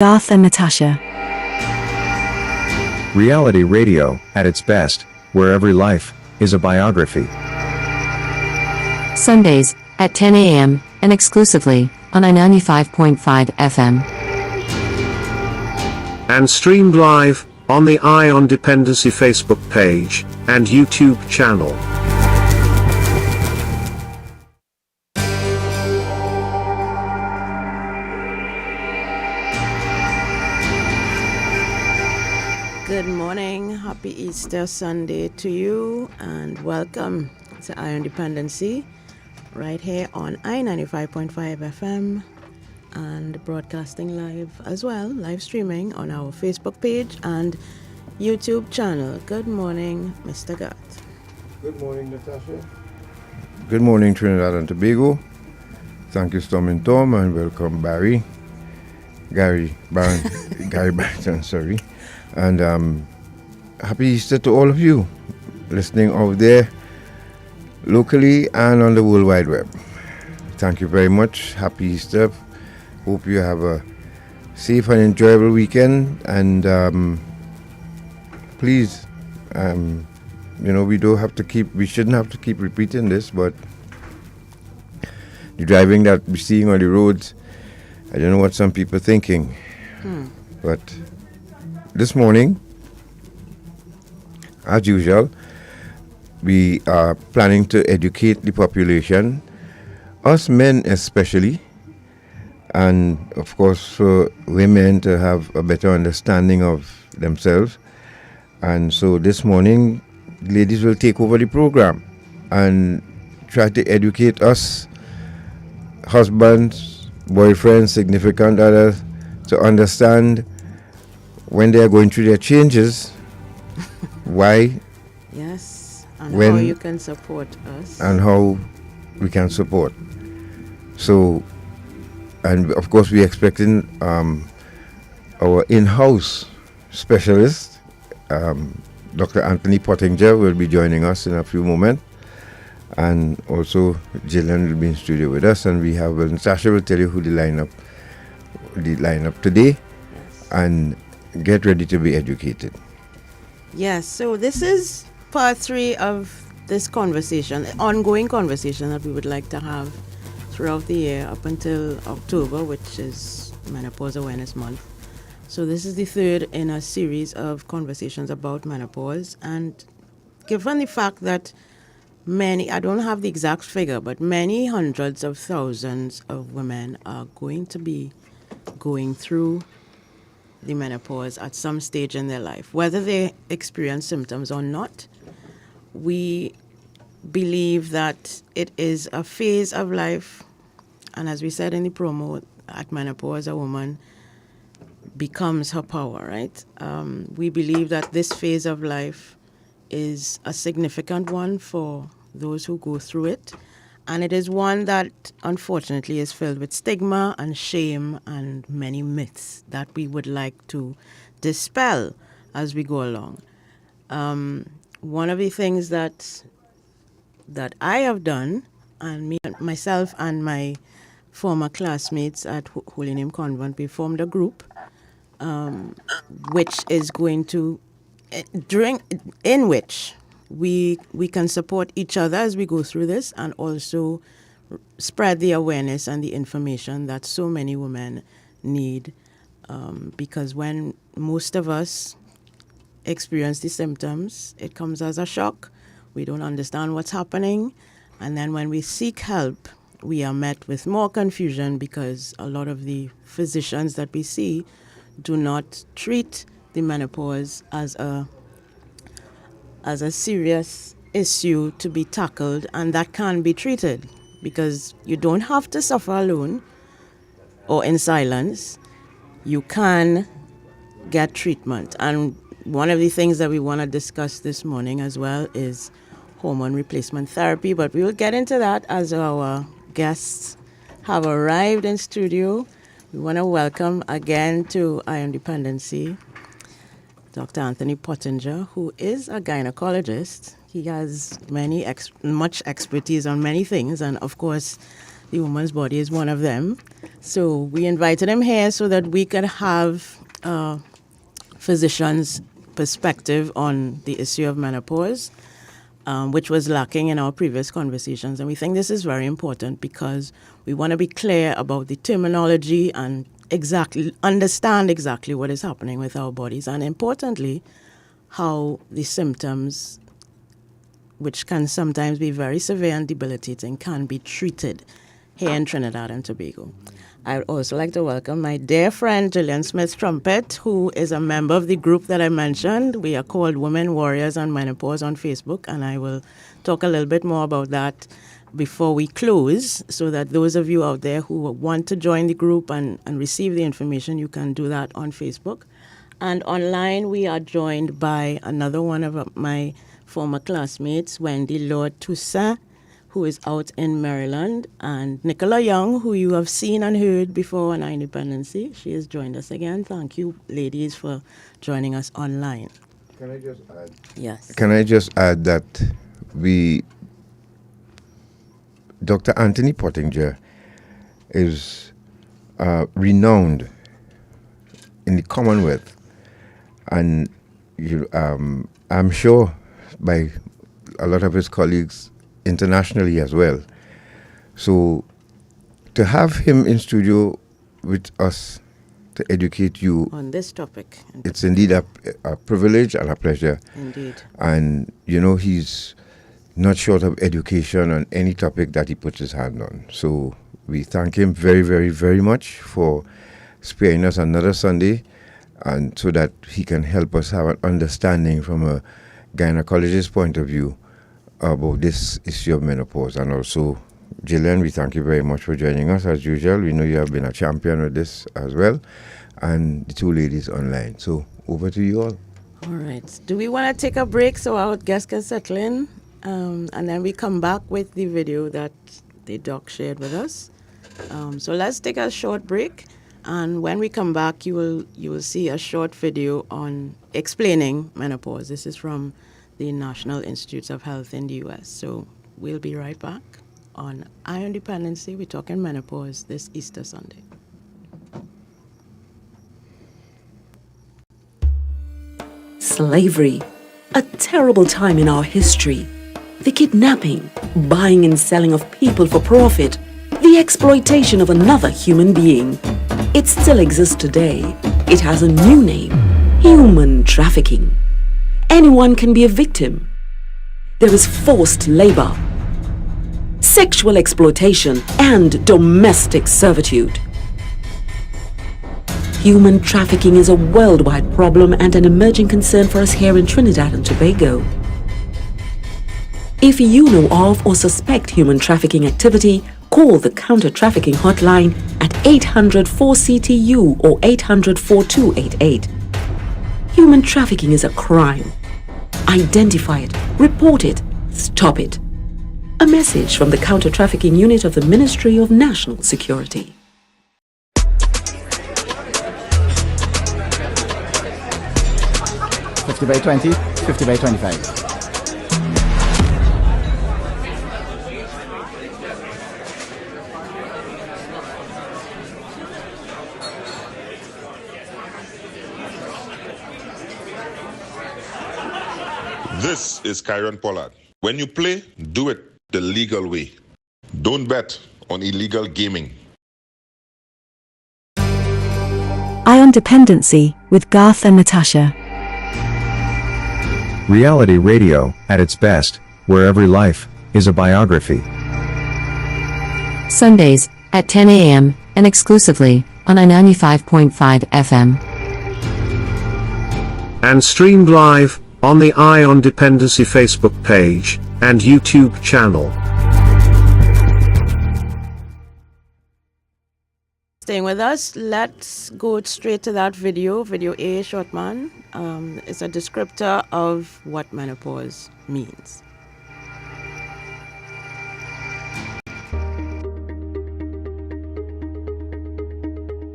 Garth and Natasha. Reality radio, at its best, where every life is a biography. Sundays, at 10 a.m., and exclusively, on 95.5 FM. And streamed live, on the Eye on Dependency Facebook page, and YouTube channel. Good morning, happy Easter Sunday to you, and welcome to Eye on Dependency, right here on I95.5 FM, and broadcasting live as well, live streaming on our Facebook page and YouTube channel. Good morning, Mr. Garth. Good morning, Natasha. Good morning, Trinidad and Tobago. Thank you, Storm and Tom, and welcome, Gary Barrington, sorry. And happy Easter to all of you listening out there, locally and on the World Wide Web. Thank you very much. Happy Easter. Hope you have a safe and enjoyable weekend. And please, we shouldn't have to keep repeating this, but the driving that we're seeing on the roads, I don't know what some people are thinking, but this morning, as usual, we are planning to educate the population, us men especially, and of course for women to have a better understanding of themselves. And so this morning, ladies will take over the program and try to educate us, husbands, boyfriends, significant others, to understand when they are going through their changes, why, Yes, and when, how you can support us. and how we can support. So, and of course we're expecting our in-house specialist, Dr. Pottinger will be joining us in a few moments, and also Gillian will be in studio with us, and Natasha will tell you who the lineup today, and get ready to be educated. Yes, so this is part 3 of this conversation, ongoing conversation that we would like to have throughout the year up until October, which is Menopause Awareness Month. So this is the third in a series of conversations about menopause, and given the fact that many, I don't have the exact figure, but many hundreds of thousands of women are going to be going through the menopause at some stage in their life, whether they experience symptoms or not. We believe that it is a phase of life, and as we said in the promo, at menopause a woman becomes her power, right? We believe that this phase of life is a significant one for those who go through it, and it is one that unfortunately is filled with stigma and shame and many myths that we would like to dispel as we go along. One of the things that I have done, and myself and my former classmates at Holy Name Convent, we formed a group which is going to, in which we can support each other as we go through this, and also spread the awareness and the information that so many women need, because when most of us experience the symptoms, it comes as a shock. We don't understand what's happening, and then when we seek help, we are met with more confusion because a lot of the physicians that we see do not treat the menopause as a serious issue to be tackled, and that can be treated, because you don't have to suffer alone or in silence. You can get treatment. And one of the things that we want to discuss this morning as well is hormone replacement therapy, but we will get into that as our guests have arrived in studio. We want to welcome again to Iron Dependency Dr. Anthony Pottinger, who is a gynecologist. He has much expertise on many things, and of course, the woman's body is one of them. So we invited him here so that we could have physicians' perspective on the issue of menopause, which was lacking in our previous conversations. And we think this is very important because we want to be clear about the terminology and understand exactly what is happening with our bodies, and importantly, how the symptoms, which can sometimes be very severe and debilitating, can be treated here in Trinidad and Tobago. I'd also like to welcome my dear friend Gillian Smith-Trumpet, who is a member of the group that I mentioned. We are called Women Warriors on Menopause on Facebook, and I will talk a little bit more about that before we close, so that those of you out there who want to join the group and receive the information, you can do that on Facebook. And online, we are joined by another one of my former classmates, Wendy Lord Toussaint, who is out in Maryland, and Nicola Young, who you have seen and heard before on Dependency. She has joined us again. Thank you, ladies, for joining us online. Can I just add? Yes. Can I just add that Dr. Anthony Pottinger is renowned in the Commonwealth, and I'm sure by a lot of his colleagues internationally as well. So to have him in studio with us to educate you on this topic, it's indeed a privilege and a pleasure. Indeed. And he's not short of education on any topic that he puts his hand on. So we thank him very, very, very much for sparing us another Sunday, and so that he can help us have an understanding from a gynecologist's point of view about this issue of menopause. And also, Gillian, we thank you very much for joining us as usual. We know you have been a champion with this as well, and the two ladies online. So over to you all. All right. Do we want to take a break so our guests can settle in? And then we come back with the video that the doc shared with us. So let's take a short break, and when we come back, you will see a short video on explaining menopause. This is from the National Institutes of Health in the U.S. So we'll be right back on Iron Dependency. We're talking menopause this Easter Sunday. Slavery, a terrible time in our history. The kidnapping, buying and selling of people for profit, the exploitation of another human being. It still exists today. It has a new name: human trafficking. Anyone can be a victim. There is forced labor, sexual exploitation, and domestic servitude. Human trafficking is a worldwide problem and an emerging concern for us here in Trinidad and Tobago. If you know of or suspect human trafficking activity, call the Counter-Trafficking Hotline at 800-4CTU or 800-4288. Human trafficking is a crime. Identify it, report it, stop it. A message from the Counter-Trafficking Unit of the Ministry of National Security. (50/20, 50/25). This is Kyron Pollard. When you play, do it the legal way. Don't bet on illegal gaming. Ion Dependency with Garth and Natasha. Reality radio, at its best, where every life is a biography. Sundays at 10 a.m. and exclusively on 95.5 FM. And streamed live on the Ion Dependency Facebook page and YouTube channel. Staying with us, let's go straight to that video. Video A, Shortman. It's a descriptor of what menopause means.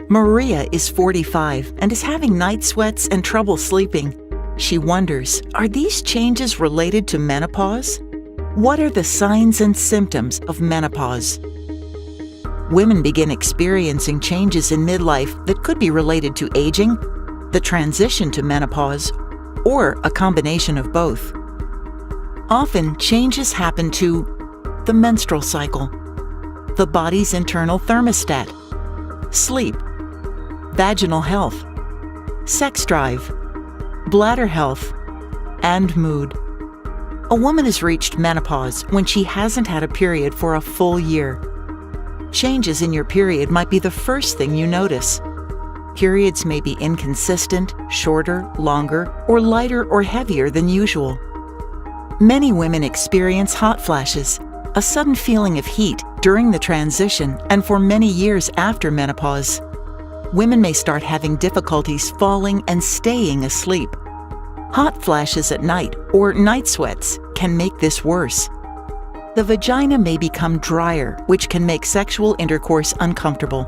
Maria is 45 and is having night sweats and trouble sleeping. She wonders, are these changes related to menopause? What are the signs and symptoms of menopause? women begin experiencing changes in midlife that could be related to aging, the transition to menopause, or a combination of both. Often, changes happen to the menstrual cycle, the body's internal thermostat, sleep, vaginal health, sex drive, bladder health, and mood. A woman has reached menopause when she hasn't had a period for a full year. Changes in your period might be the first thing you notice. Periods may be inconsistent, shorter, longer, or lighter or heavier than usual. Many women experience hot flashes, a sudden feeling of heat during the transition and for many years after menopause. Women may start having difficulties falling and staying asleep. Hot flashes at night or night sweats can make this worse. The vagina may become drier, which can make sexual intercourse uncomfortable.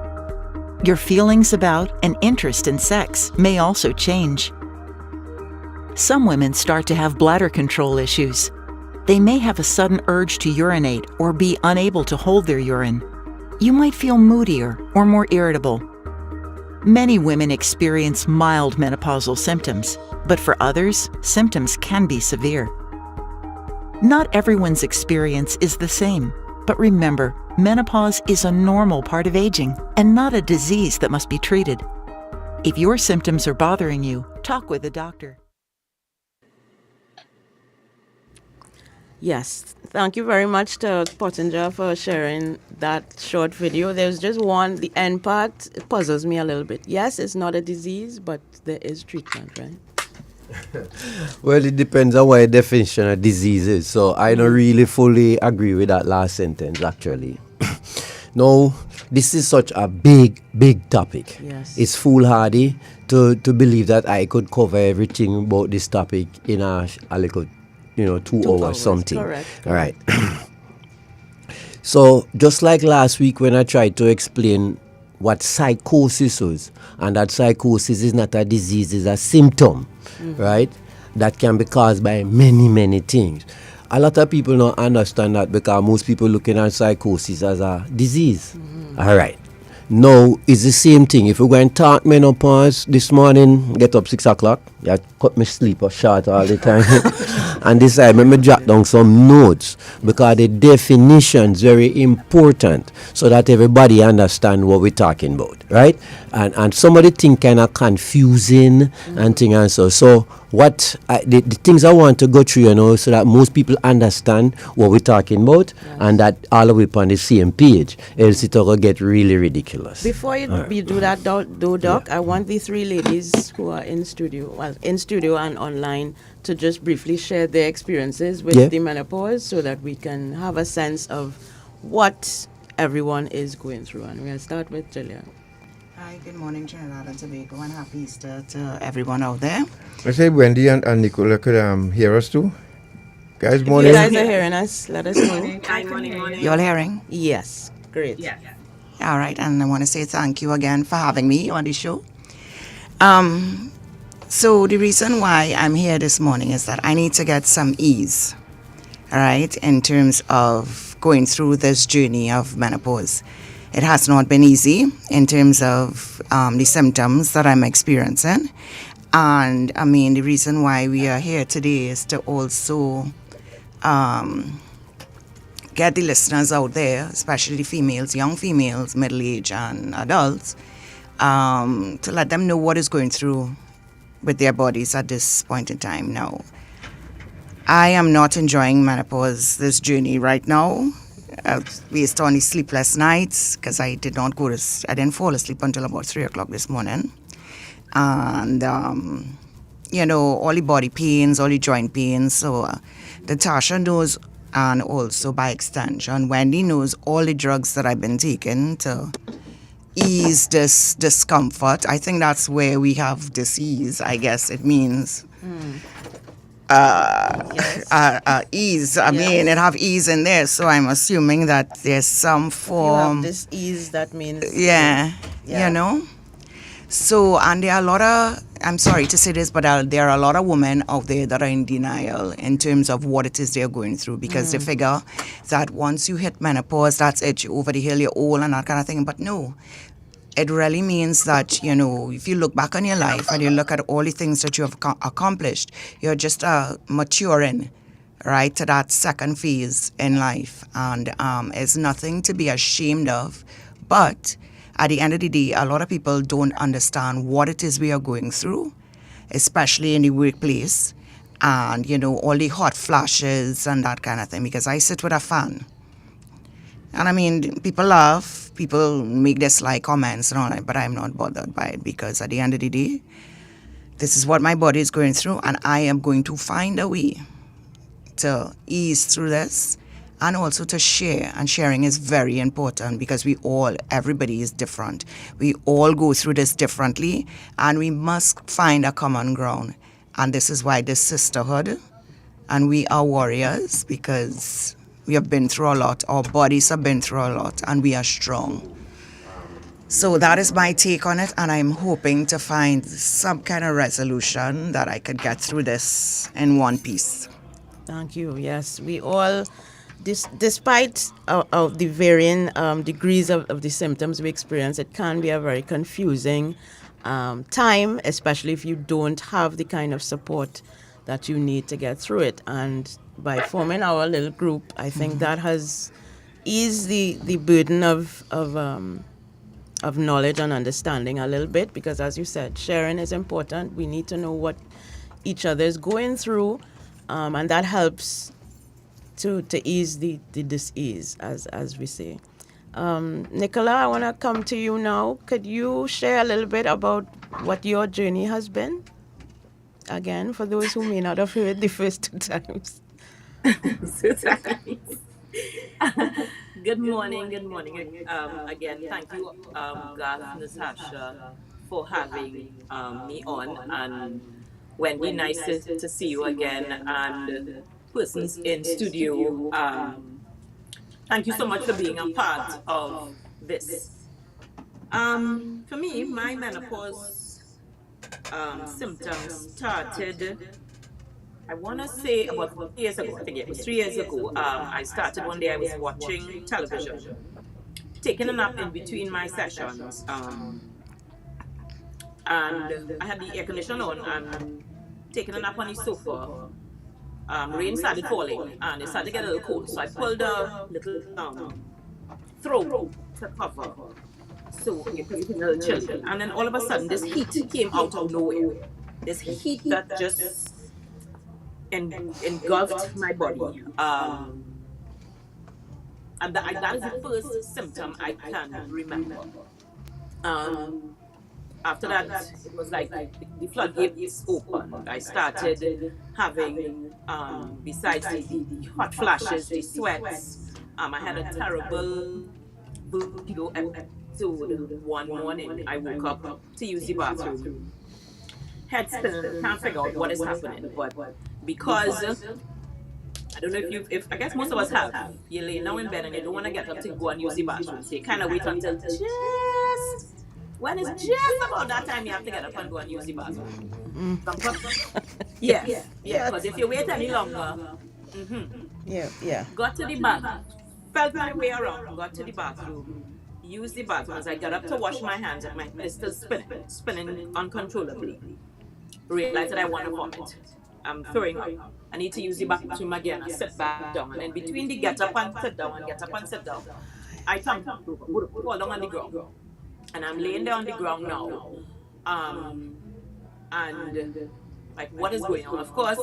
Your feelings about and interest in sex may also change. Some women start to have bladder control issues. They may have a sudden urge to urinate or be unable to hold their urine. You might feel moodier or more irritable. Many women experience mild menopausal symptoms, but for others, symptoms can be severe. Not everyone's experience is the same, but remember, menopause is a normal part of aging and not a disease that must be treated. If your symptoms are bothering you, talk with a doctor. Yes, thank you very much to Pottinger for sharing that short video. There's just one, the end part puzzles me a little bit. Yes, it's not a disease, but there is treatment, right? Well, it depends on what your definition of disease is. So I don't really fully agree with that last sentence, actually. No, this is such a big topic. Yes. It's foolhardy to believe that I could cover everything about this topic in a little, 2 hours something. Correct. All right. So just like last week when I tried to explain what psychosis was, and that psychosis is not a disease, it's a symptom, right? That can be caused by many things. A lot of people don't understand that because most people looking at psychosis as a disease. All right. Now, it's the same thing. If we go and talk menopause this morning, get up 6 o'clock, I cut my sleep short all the time. And this time, let me jot down some notes because the definition is very important so that everybody understand what we're talking about, right? And some of the things kind of confusing and things and so. So the things I want to go through, so that most people understand what we're talking about and that all of it on the same page, else it will get really ridiculous. Before you do that, Doc, I want the three ladies who are in studio and online to just briefly share their experiences with the menopause so that we can have a sense of what everyone is going through. And we'll start with Gillian. Hi, good morning, Trinidad and Tobago, and happy Easter to everyone out there. I say Wendy and Nicola could hear us too. Guys, morning. If you guys are hearing us, let us know. Morning. You all hearing? Yes, great. Yeah. All right, and I want to say thank you again for having me on the show. So the reason why I'm here this morning is that I need to get some ease, all right, in terms of going through this journey of menopause. It has not been easy in terms of the symptoms that I'm experiencing. And I mean, the reason why we are here today is to also get the listeners out there, especially the females, young females, middle-aged and adults, to let them know what is going through with their bodies at this point in time now. I am not enjoying menopause, this journey right now, based on the sleepless nights, because I didn't fall asleep until about 3 o'clock this morning. And, all the body pains, all the joint pains. So Natasha knows, and also by extension, Wendy knows all the drugs that I've been taking to ease this discomfort. I think that's where we have disease, I guess it means. Ease. I mean, it have ease in there, so I'm assuming that there's some form. You have this ease, that means. Yeah. So, and there are a lot of I'm sorry to say this, but there are a lot of women out there that are in denial in terms of what it is they're going through, because they figure that once you hit menopause, that's it, you're over the hill, you're old and that kind of thing. But no, it really means that, if you look back on your life and you look at all the things that you have accomplished, you're just maturing, right, to that second phase in life. And it's nothing to be ashamed of. But at the end of the day, a lot of people don't understand what it is we are going through, especially in the workplace, and, all the hot flashes and that kind of thing, because I sit with a fan. And I mean, people laugh, people make their sly comments and all that, but I'm not bothered by it, because at the end of the day, this is what my body is going through, and I am going to find a way to ease through this, and also to share. And sharing is very important, because everybody is different. We all go through this differently, and we must find a common ground. And this is why this sisterhood, and we are warriors, because we have been through a lot. Our bodies have been through a lot, and we are strong. So that is my take on it, and I'm hoping to find some kind of resolution that I could get through this in one piece. Thank you. Yes, we all, despite of the varying degrees of the symptoms we experience, it can be a very confusing time, especially if you don't have the kind of support that you need to get through it. And by forming our little group, I think that has eased the burden of knowledge and understanding a little bit, because as you said, sharing is important. We need to know what each other is going through, and that helps to ease the dis-ease, as we say. Nicola, I want to come to you now. Could you share a little bit about what your journey has been? Again, for those who may not have heard the first 2 times. Good morning. Again, thank you, Garth, Natasha, for having me on, and Wendy, nice to see you again, and persons in studio. Thank you so much for being a part of this. For me, my menopause symptoms started, I want to say, about 3 years ago. I think it was 3 years ago. I started one day, I was watching television, taking a nap in between my sessions, and I had the air conditioner on and taking a nap on the sofa. Rain started falling and it started to get a little cold, so I pulled a little throw to cover, so because it was a little chilly. And then all of a sudden, this heat came out of nowhere. This heat that just engulfed my body. And that is the first symptom I can remember. After that, it was like the floodgates opened. I started having, besides the hot flashes, the sweats, I had a terrible vertigo episode one morning. I woke up to use the bathroom. Head spinning, can't figure out what is happening, but because I don't know if I guess most of us have, you lay down in bed and you don't want to get up to go and use the bathroom, so you kind of wait until when it's just about that time you have to get up and go and use the bathroom. Yes, because if you wait any longer, got to the bathroom, felt my way around, got to the bathroom, used the bathroom. As I got up to wash my hands, and my head is still spinning uncontrollably. Realized that I want to vomit. I'm throwing up. I need to use the bathroom again. I sit back down, and in between the get up and sit down and get up and sit down, I fall down on the ground. And I'm laying there on the ground now, and like, what is going on? Of course,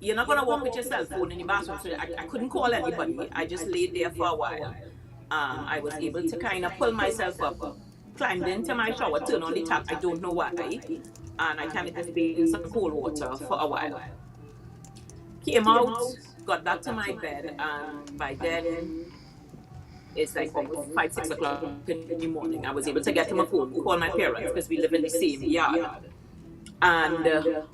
you're not gonna walk with your cell phone in the bathroom, so I couldn't call anybody. I just laid there for a while. I was able to kind of pull myself up, climbed into my shower, turned on the tap. I don't know why, and I kind of just bathed in some cold water for a while. Came out, got back to my bed, and by then, it's like almost 5, 6 o'clock in the morning. I was able to get to my phone, call my parents, because we live in the same yard. And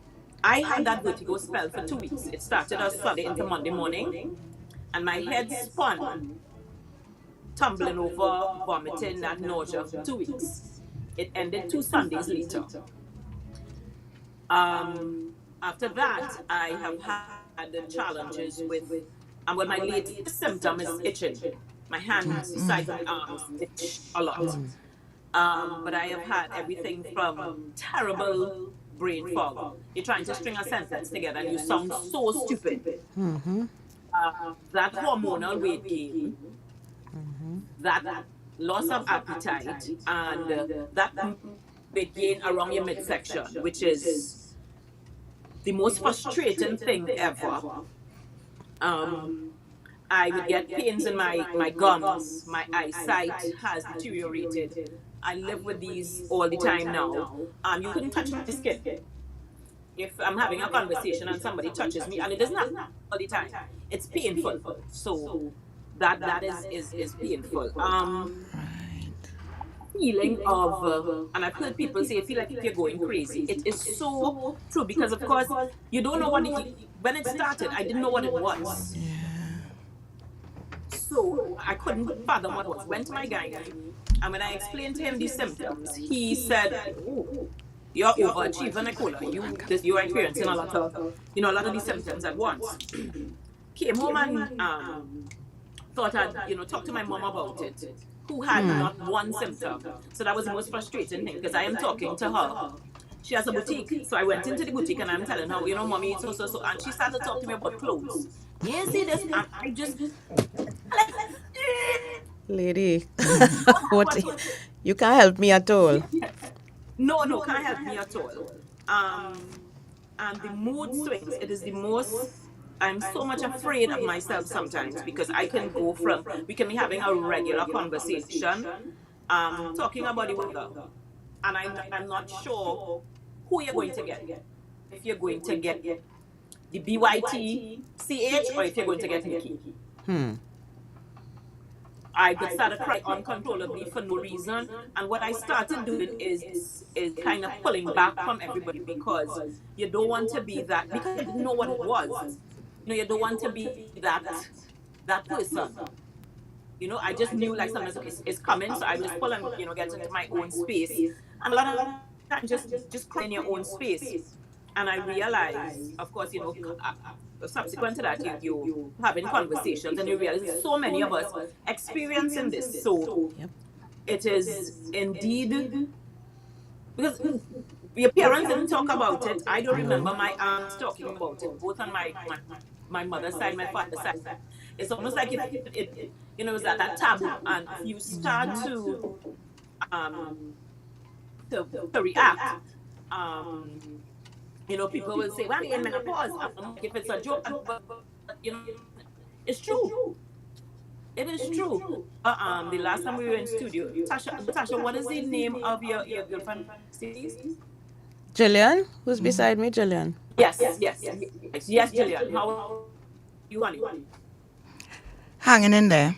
I had that vertigo spell for 2 weeks. It started on Sunday into Monday morning, and my head spun, tumbling over, vomiting, that nausea for 2 weeks. It ended 2 Sundays later. After that, I have had the challenges with, and when my latest symptom is itching. My hands, sides of my arms itch a lot. But I have had everything from terrible brain fog. You're trying to string a sentence together and you sound so stupid. That hormonal weight gain, that loss of appetite, and that weight gain around your midsection, which is the most frustrating thing ever. I would get pains in my gums, my eyesight has deteriorated. I live with these all the time now. You couldn't touch my skin. If I'm having a conversation and somebody touches me, and it doesn't happen all the time, it's painful. So that is painful. Feeling of, and I've heard people say, feel like if you're going crazy. It is so true because, of course, you don't know what when it started, I didn't know what it was. So I couldn't fathom what it was. Went to my guy, and when I explained to him the symptoms, he said, "Oh, you're overachieving, Nicola. You are experiencing a lot of these symptoms at once." Came home and thought I'd talk to my mom about it, who had not one symptom. So that was the most frustrating thing because I am talking to her. She has a boutique, so I went into the boutique and I'm telling her, mommy, so, and she started to talk to me about clothes. Yeah, see this, and I just lady, what? You can't help me at all. No, can't help me at all. And the mood swings. It is the most. I'm so much afraid of myself sometimes because I can go from, we can be having a regular conversation, talking about the weather, and I'm not sure who you're going to get. If you're going to get the BYTCH or if you're going to get Nikki. I could start to cry uncontrollably for no reason, and what I started doing is kind of pulling back from everybody because you don't want to be that, because I didn't know what it was. You don't want to be that person. I just knew like something is coming, so I just pull and get into my own space. And a lot of times just cry in your own space. And I realized, of course, subsequent to that, you having conversations and you realize so many of us experiencing this. So it is indeed, because your parents didn't talk about it. I don't remember my aunts talking about it, both on my mother's side, my father's side. It's almost like it it's that taboo, and you start to react. People will say, "Well, in menopause," if it's a joke, but it's true. It is true. The last time we were in studio, Tasha, what is the name of your girlfriend? Gillian, who's beside me, Gillian? Yes, Gillian. How are you, honey? Hanging in there.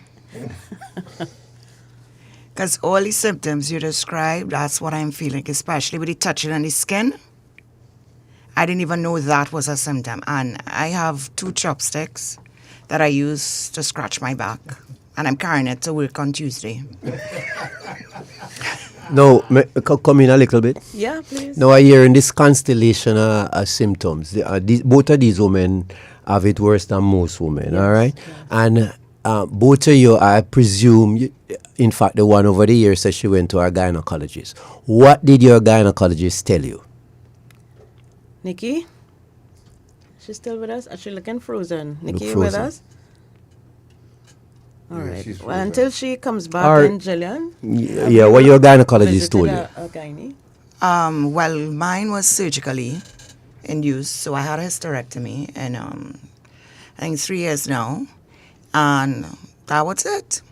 Because all the symptoms you described, that's what I'm feeling, especially with the touching on the skin. I didn't even know that was a symptom. And I have 2 chopsticks that I use to scratch my back. And I'm carrying it to work on Tuesday. Now, come in a little bit. Yeah, please. Now, I hear in this constellation of symptoms, both of these women have it worse than most women, yes, all right? Yes. And both of you, I presume, in fact, the one over the years said she went to her gynecologist. What did your gynecologist tell you? Nikki? She's still with us? Is she looking frozen? Nikki, you with us? All right. Well, until she comes back, and Gillian? Yeah, what your gynecologist told you? A gynae? Well, mine was surgically induced, so I had a hysterectomy, and I think 3 years now, and that was it.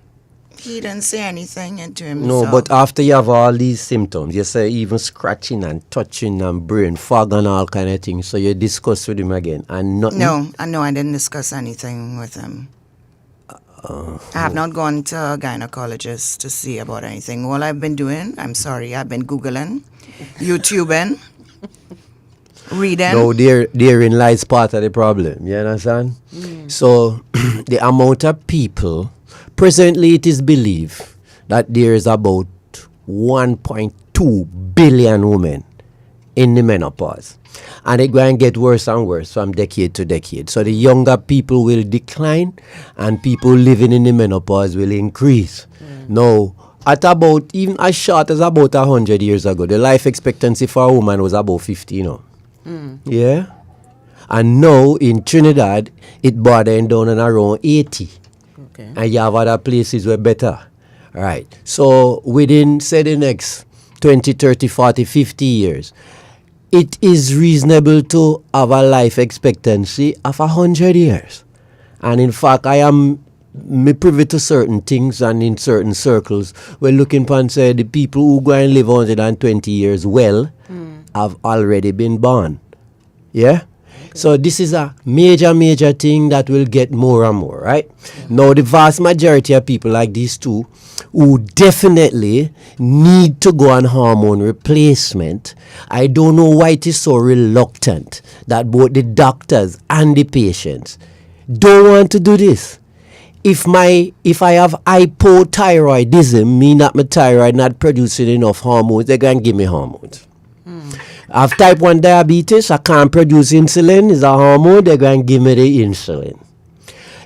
He didn't say anything into himself. No, but after you have all these symptoms, you say even scratching and touching and brain fog and all kind of things, so you discuss with him again, and nothing? No, I didn't discuss anything with him. I have not gone to a gynecologist to see about anything. All I've been doing, I've been Googling, YouTubing, reading. No, therein lies part of the problem, you understand? So, the amount of people, presently it is believed that there is about 1.2 billion women in the menopause. And it going to get worse and worse from decade to decade. So the younger people will decline and people living in the menopause will increase. Now, at about, even as short as about 100 years ago, the life expectancy for a woman was about 50, you know. Yeah? And now in Trinidad, it bordering down on around 80. Okay. And you have other places where better. Right. So within, say, the next 20, 30, 40, 50 years, it is reasonable to have a life expectancy of 100 years. And in fact, I am privy to certain things, and in certain circles, we're looking upon, say, the people who go and live 120 years well have already been born. Yeah? So this is a major thing that will get more and more, right? Now, the vast majority of people like these two who definitely need to go on hormone replacement, I don't know why it is so reluctant that both the doctors and the patients don't want to do this. If I have hypothyroidism, mean that my thyroid not producing enough hormones, they're going to give me hormones. I have type 1 diabetes, I can't produce insulin, is a hormone, they're going to give me the insulin.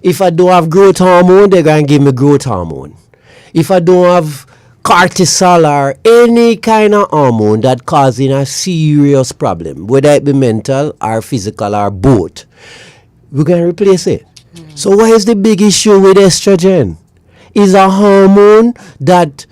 If I don't have growth hormone, they're going to give me growth hormone. If I don't have cortisol or any kind of hormone that causing a serious problem, whether it be mental or physical or both, we're going to replace it. So what is the big issue with estrogen? It's a hormone that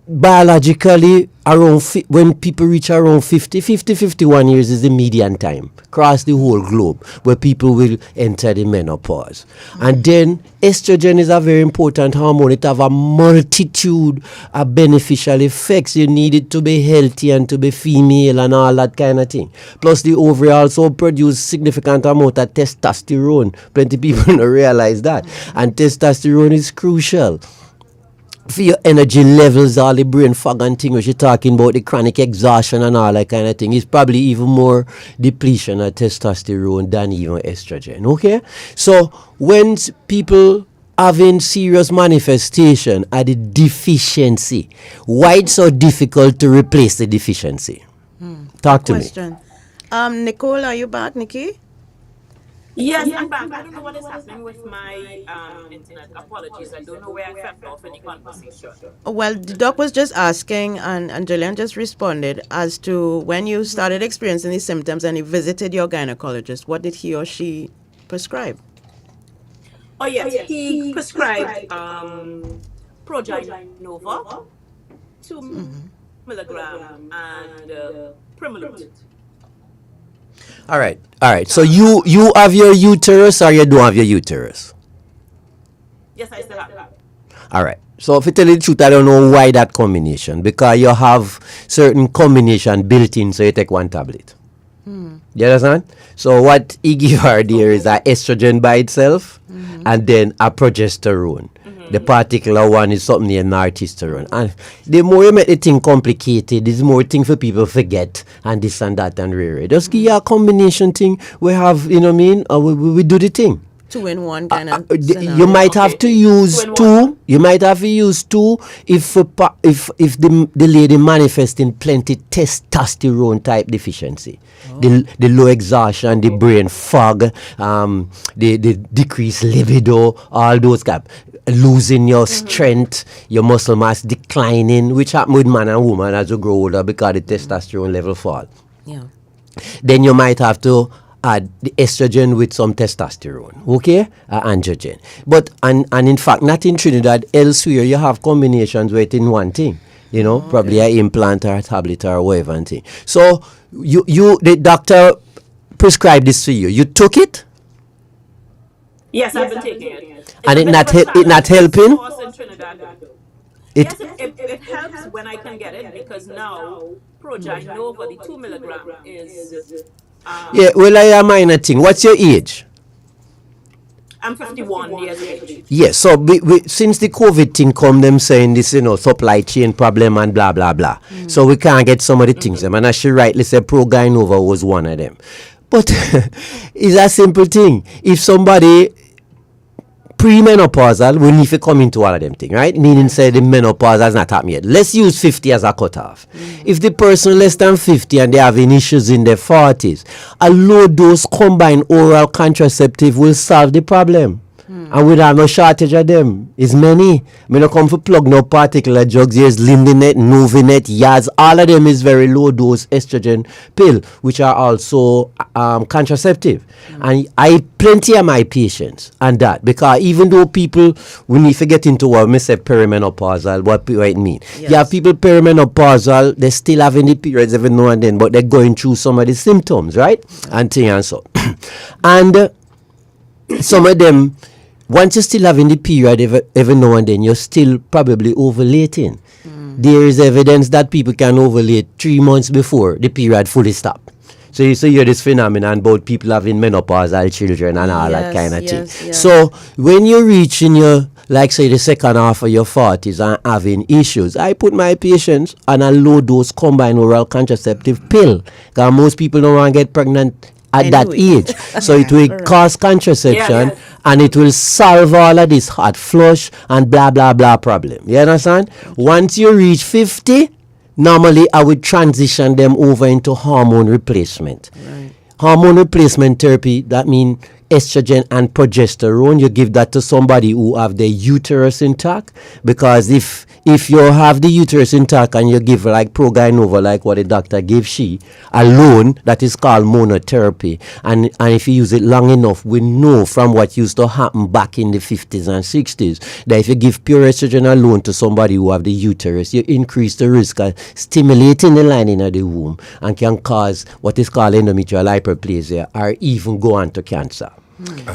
biologically around when people reach around 51 years is the median time across the whole globe where people will enter the menopause. And then estrogen is a very important hormone. It have a multitude of beneficial effects. You need it to be healthy and to be female and all that kind of thing. Plus the ovary also produce significant amount of testosterone. Plenty people don't realize that. And testosterone is crucial for your energy levels, all the brain fog and thing which you're talking about, the chronic exhaustion and all that kind of thing, is probably even more depletion of testosterone than even estrogen. Okay? So when people having serious manifestation at the deficiency, why it's so difficult to replace the deficiency? Talk to me. Nicole, are you back, Nikki? Yes, I'm back. I don't know what is happening with my internet. Apologies. I don't know where I fell off in the conversation. Well, the doc was just asking, and Gillian just responded as to when you started experiencing these symptoms and you visited your gynecologist, what did he or she prescribe? Oh, yes. He prescribed Progyne Nova, 2 milligram, and Primalute. All right. So you have your uterus or you don't have your uterus? Yes, I still have it. All right. So if you tell you the truth, I don't know why that combination. Because you have certain combination built in, so you take one tablet. You understand? So what he give her there is a estrogen by itself and then a progesterone. The particular one is something named nartesterone. And the more you make the thing complicated, there's more thing for people forget and this and that and rare. Just give you a combination thing. We have, you know what I mean? We do the thing. 2-in-1 kind of you might have to use two. You might have to use two if the lady manifesting plenty testosterone type deficiency. The low exhaustion, the brain fog, the decreased libido, all those kind. Losing your strength, your muscle mass declining, which happen with man and woman as you grow older because the testosterone level fall. Yeah. Then you might have to add the estrogen with some testosterone, okay? Androgen. But, and in fact, not in Trinidad, elsewhere you have combinations with in one thing. You know, probably an implant or a tablet or whatever and thing. So, the doctor prescribed this to you. You took it? Yes, I've been taking it. And it not helping? Yes, it helps when I can get it because now Progyne Nova, the 2 milligram is... yeah, well, I am minor thing. What's your age? I'm 51 years of age. Yes, so since the COVID thing come, them saying this, supply chain problem and blah, blah, blah. So we can't get some of the things. And as she rightly said, Progyne Nova was one of them. But it's a simple thing. If somebody premenopausal, we need to come into all of them things, right? Meaning say the menopause has not happened yet. Let's use 50 as a cutoff. If the person less than 50 and they having issues in their 40s, a low dose combined oral contraceptive will solve the problem. And we don't have no shortage of them. It's many. I don't come for plug no particular drugs. There's Lindinet, Novinet, Yaz. All of them is very low dose estrogen pill, which are also contraceptive. And I plenty of my patients and that, because even though people, we need to get into what we say perimenopausal, what it mean. Yes. You have people perimenopausal, they still having the periods every now and then, but they're going through some of the symptoms, right? And thing and so. And some of them, once you're still having the period every now and then, you're still probably ovulating. There is evidence that people can ovulate 3 months before the period fully stops. So you hear this phenomenon about people having menopausal children and all that kind of thing. Yes. So when you reach in your, like say the second half of your 40s and having issues, I put my patients on a low dose combined oral contraceptive pill, because most people don't want to get pregnant at that age. So it will cause contraception and it will solve all of this hot flush and blah blah blah problem. You understand? Once you reach 50, normally I would transition them over into hormone replacement. Hormone replacement therapy, that means estrogen and progesterone. You give that to somebody who have their uterus intact, because if you have the uterus intact and you give like Proguanova, like what the doctor gave she alone, that is called monotherapy. And if you use it long enough, we know from what used to happen back in the 50s and 60s that if you give pure estrogen alone to somebody who have the uterus, you increase the risk of stimulating the lining of the womb and can cause what is called endometrial hyperplasia or even go on to cancer.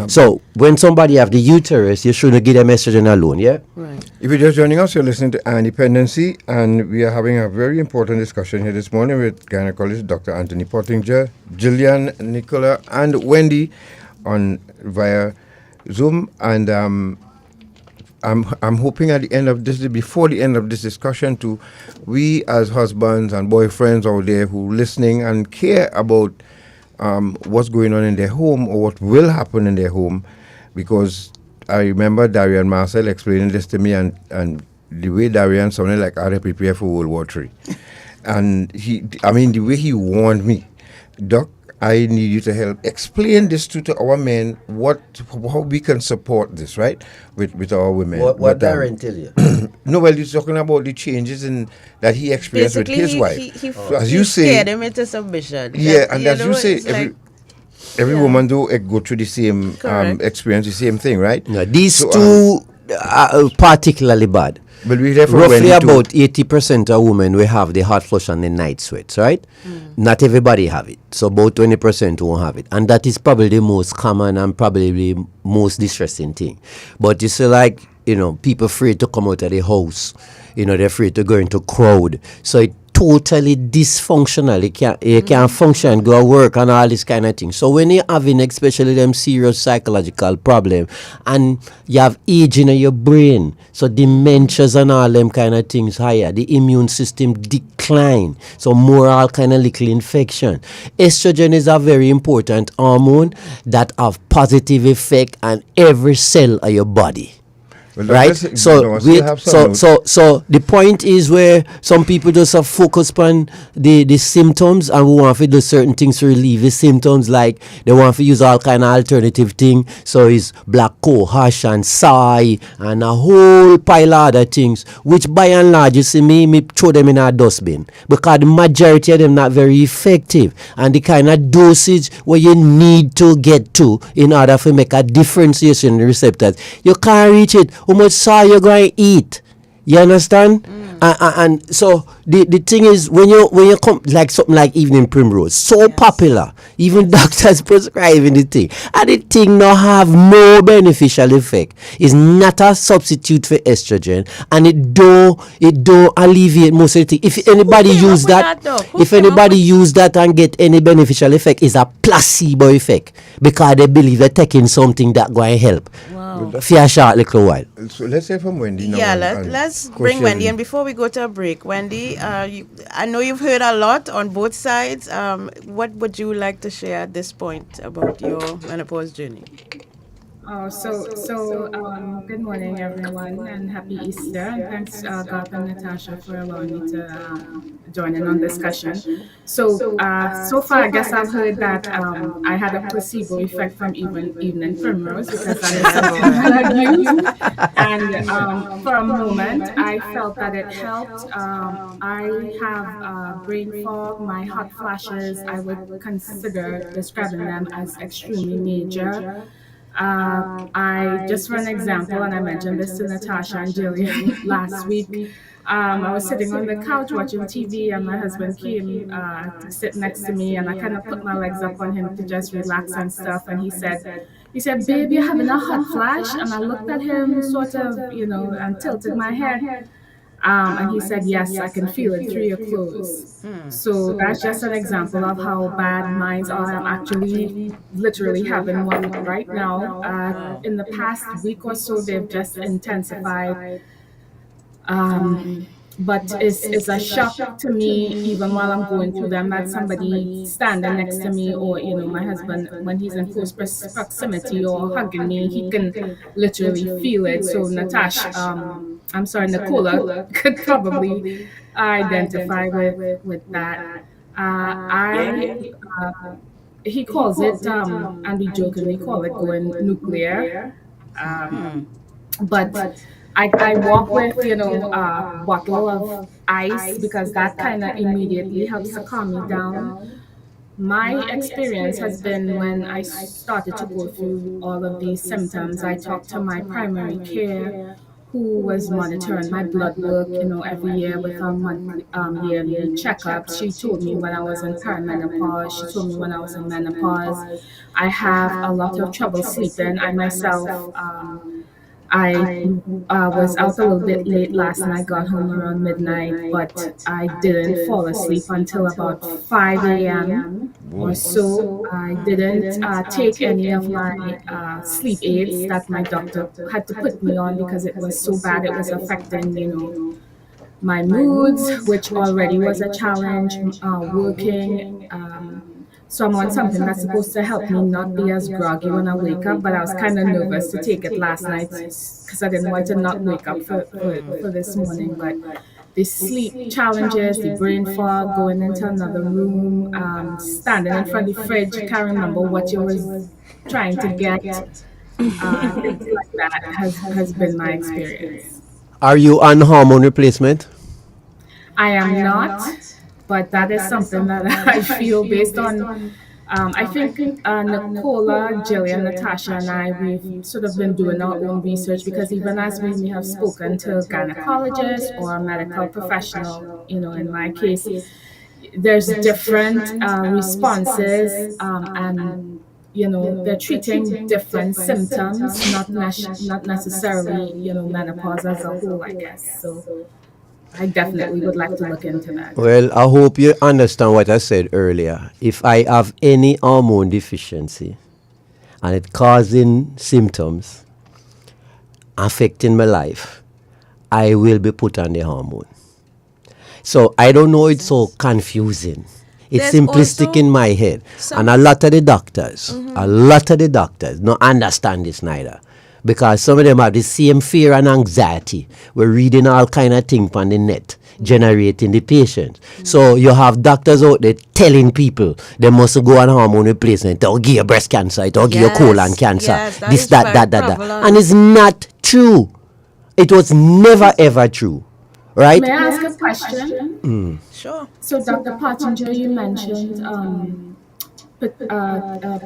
So when somebody have the uterus, you shouldn't give them estrogen alone, yeah? Right. If you're just joining us, you're listening to Dependency, and we are having a very important discussion here this morning with gynecologist Dr. Anthony Pottinger, Gillian, Nicola, and Wendy via Zoom. And I'm hoping at the end of this, before the end of this discussion, we as husbands and boyfriends out there who listening and care about what's going on in their home or what will happen in their home, because I remember Darian Marcel explaining this to me, and the way Darian sounded like I had to prepare for World War III. And the way he warned me, Doc, I need you to help explain this to our men, how we can support this, right, with our women. What Darren tell you? No, well, he's talking about the changes that he experienced with his wife. So as you say, scared him into submission. Yeah, and as you say, every woman do go through the same experience, the same thing, right? No, these two are particularly bad. But roughly about 80% of women will have the hot flush and the night sweats, right? Not everybody have it. So about 20% won't have it. And that is probably the most common and probably the most distressing thing. But you see, like, people afraid to come out of the house. They're afraid to go into crowd. So it totally dysfunctional. You can't function, go to work and all this kind of thing. So when you're having especially them serious psychological problem and you have aging in your brain, so dementias and all them kind of things higher, the immune system decline, so more all kind of little infection. Estrogen is a very important hormone that have positive effect on every cell of your body. Well, right, so the point is where some people just have focused on the symptoms and we want to do certain things to relieve the symptoms, like they want to use all kind of alternative thing. So it's black cohosh and soy and a whole pile of other things, which by and large, you see me throw them in a dustbin, because the majority of them not very effective, and the kind of dosage where you need to get to in order to make a differentiation in the receptors, you can't reach it. How much soy you're going to eat? You understand? And so the thing is, when you come like something like evening primrose, so popular, even doctors prescribing the thing, and the thing now have no beneficial effect. It's not a substitute for estrogen, and it don't alleviate most of the thing. If anybody use that, and get any beneficial effect, is a placebo effect, because they believe they're taking something that going to help. For a short little while. So let's say from Wendy now. Yeah, let's bring Wendy. And before we go to a break, Wendy, I know you've heard a lot on both sides. What would you like to share at this point about your menopause journey? Good morning, everyone, and happy Easter. And thanks, Garth and Natasha, for allowing me to join in on discussion. So far, I guess I've heard that I had a placebo effect from evening primrose because that is something that I've used. And for a moment, I felt that it helped. I have brain fog, my hot flashes. I would consider describing them as extremely major. I just for an example, and I mentioned this to Natasha and Gillian last week. I was sitting on the couch watching TV, and my husband came to sit next to me, and I kind of put my legs up on him to just relax and stuff. And he said, "Babe, you're having a hot flash." And I looked at him, sort of, and tilted my head. And he said, "Yes, I can feel it through your clothes." So that's just an example of how bad minds are. I'm actually literally having one right now. In the past week or so, they've just intensified. But it's a shock to me, even while I'm going through them, that somebody standing next to me, or my husband, when he's in close proximity or hugging me, he can literally feel it. So Nicola could probably identify with that. He calls it, and we jokingly call it going nuclear. But I walk with, a bottle of ice because that kind of immediately helps to calm me down. My experience has been when I started to go through all of these symptoms, I talked to my primary care who was monitoring my blood work, every year with a monthly, yearly checkup. She told me when I was in perimenopause. She told me when I was in menopause. I have a lot of trouble sleeping. I myself, I was out a little bit late last night, got home around midnight, but I didn't fall asleep until about 5 a.m. or so. I didn't take any of my sleep aids that my doctor had to put me on because it was so bad. It was affecting, my moods, which already was a challenge, working. So I'm on something that's supposed to help me not be as groggy when I wake up, but I was kind of nervous to take it last night because I didn't want to not wake up for this morning. But the sleep challenges, the brain fog, going into another room, standing in front of the fridge, you can't remember what you was trying to get, things like that has been my experience. Are you on hormone replacement? I am not. But that is something that I feel based on, I think Nicola, Gillian, Natasha, and I, we've sort of been doing our own research because even as we have spoken to gynecologists or a medical professional, in my case, there's different responses and they're treating different symptoms, not necessarily, menopause as a whole, I guess. So I definitely would like to look into that. Well, I hope you understand what I said earlier. If I have any hormone deficiency and it causing symptoms affecting my life, I will be put on the hormone. So I don't know, it's so confusing. It's simplistic in my head. And a lot of the doctors don't understand this neither. Because some of them have the same fear and anxiety. We're reading all kind of things on the net, generating the patients. So you have doctors out there telling people they must go on hormone replacement. It'll give you breast cancer, it'll give you colon cancer, this, that. And it's not true. It was never ever true. Right? May I ask a question? Sure. So Dr. Pottinger, you mentioned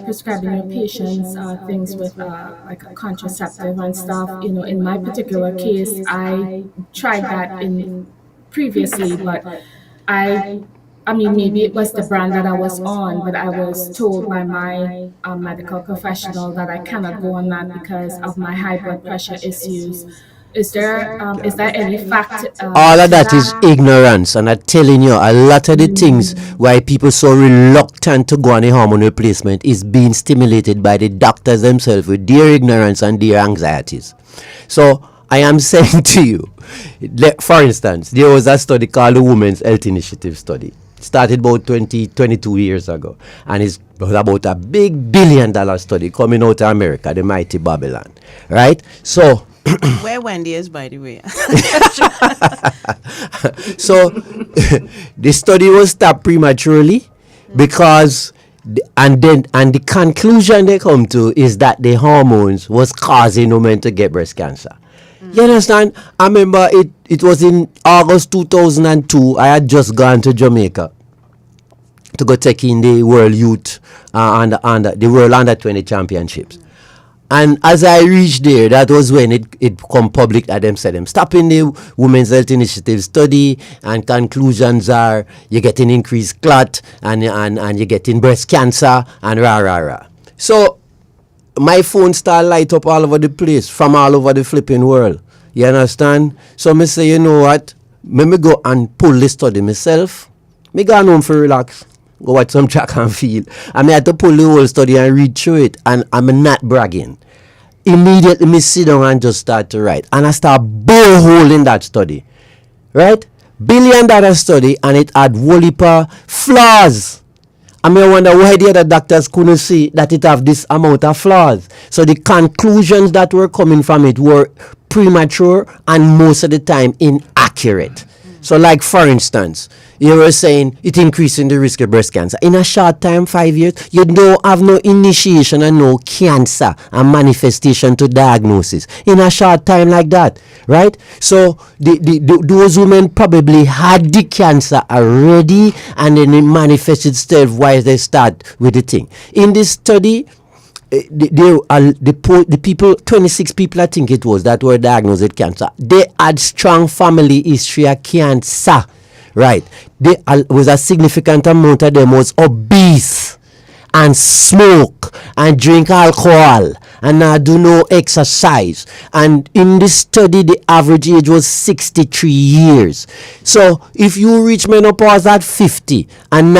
prescribing your patients things with like a contraceptive and stuff. In my particular case, I tried that in previously, but I mean, maybe it was the brand that I was on, but I was told by my medical professional that I cannot go on that because of my high blood pressure issues. Is there any fact? All of that is ignorance, and I'm telling you, a lot of the things why people so reluctant to go on a hormone replacement is being stimulated by the doctors themselves with their ignorance and their anxieties. So I am saying to you, for instance, there was a study called the Women's Health Initiative study. started about 22 years ago. And it was about a big $1 billion study coming out of America, the mighty Babylon. Right? So, where Wendy is, by the way. So, the study was stopped prematurely because, and the conclusion they come to is that the hormones was causing women to get breast cancer. You understand? I remember it was in August 2002. I had just gone to Jamaica to go take in the World Youth the World Under 20 Championships. And as I reached there, that was when it come public that them said them stopping the Women's Health Initiative study, and conclusions are you're getting increased clot and you're getting breast cancer and rah. So my phone start light up all over the place from all over the flipping world. You understand? So me say, you know what? Me go and pull this study myself. Me go home for relax. Go watch some Chock and feel. I had to pull the whole study and read through it, and I'm not bragging. Immediately me sit down and just start to write, and I start boreholing that study, right? $1 billion study, and it had whole heap of flaws. I wonder why the other doctors couldn't see that it have this amount of flaws. So the conclusions that were coming from it were premature and most of the time inaccurate. So like, for instance, you were saying it increasing the risk of breast cancer. In a short time, 5 years, you don't have no initiation and no cancer and manifestation to diagnosis. In a short time like that, right? So those women probably had the cancer already, and then it manifested itself while they start with the thing. In this study, the people, 26 people I think it was, that were diagnosed with cancer, they had strong family history of cancer, right? They was a significant amount of them was obese and smoke and drink alcohol and not do no exercise. And in this study, the average age was 63 years. So if you reach menopause at 50 and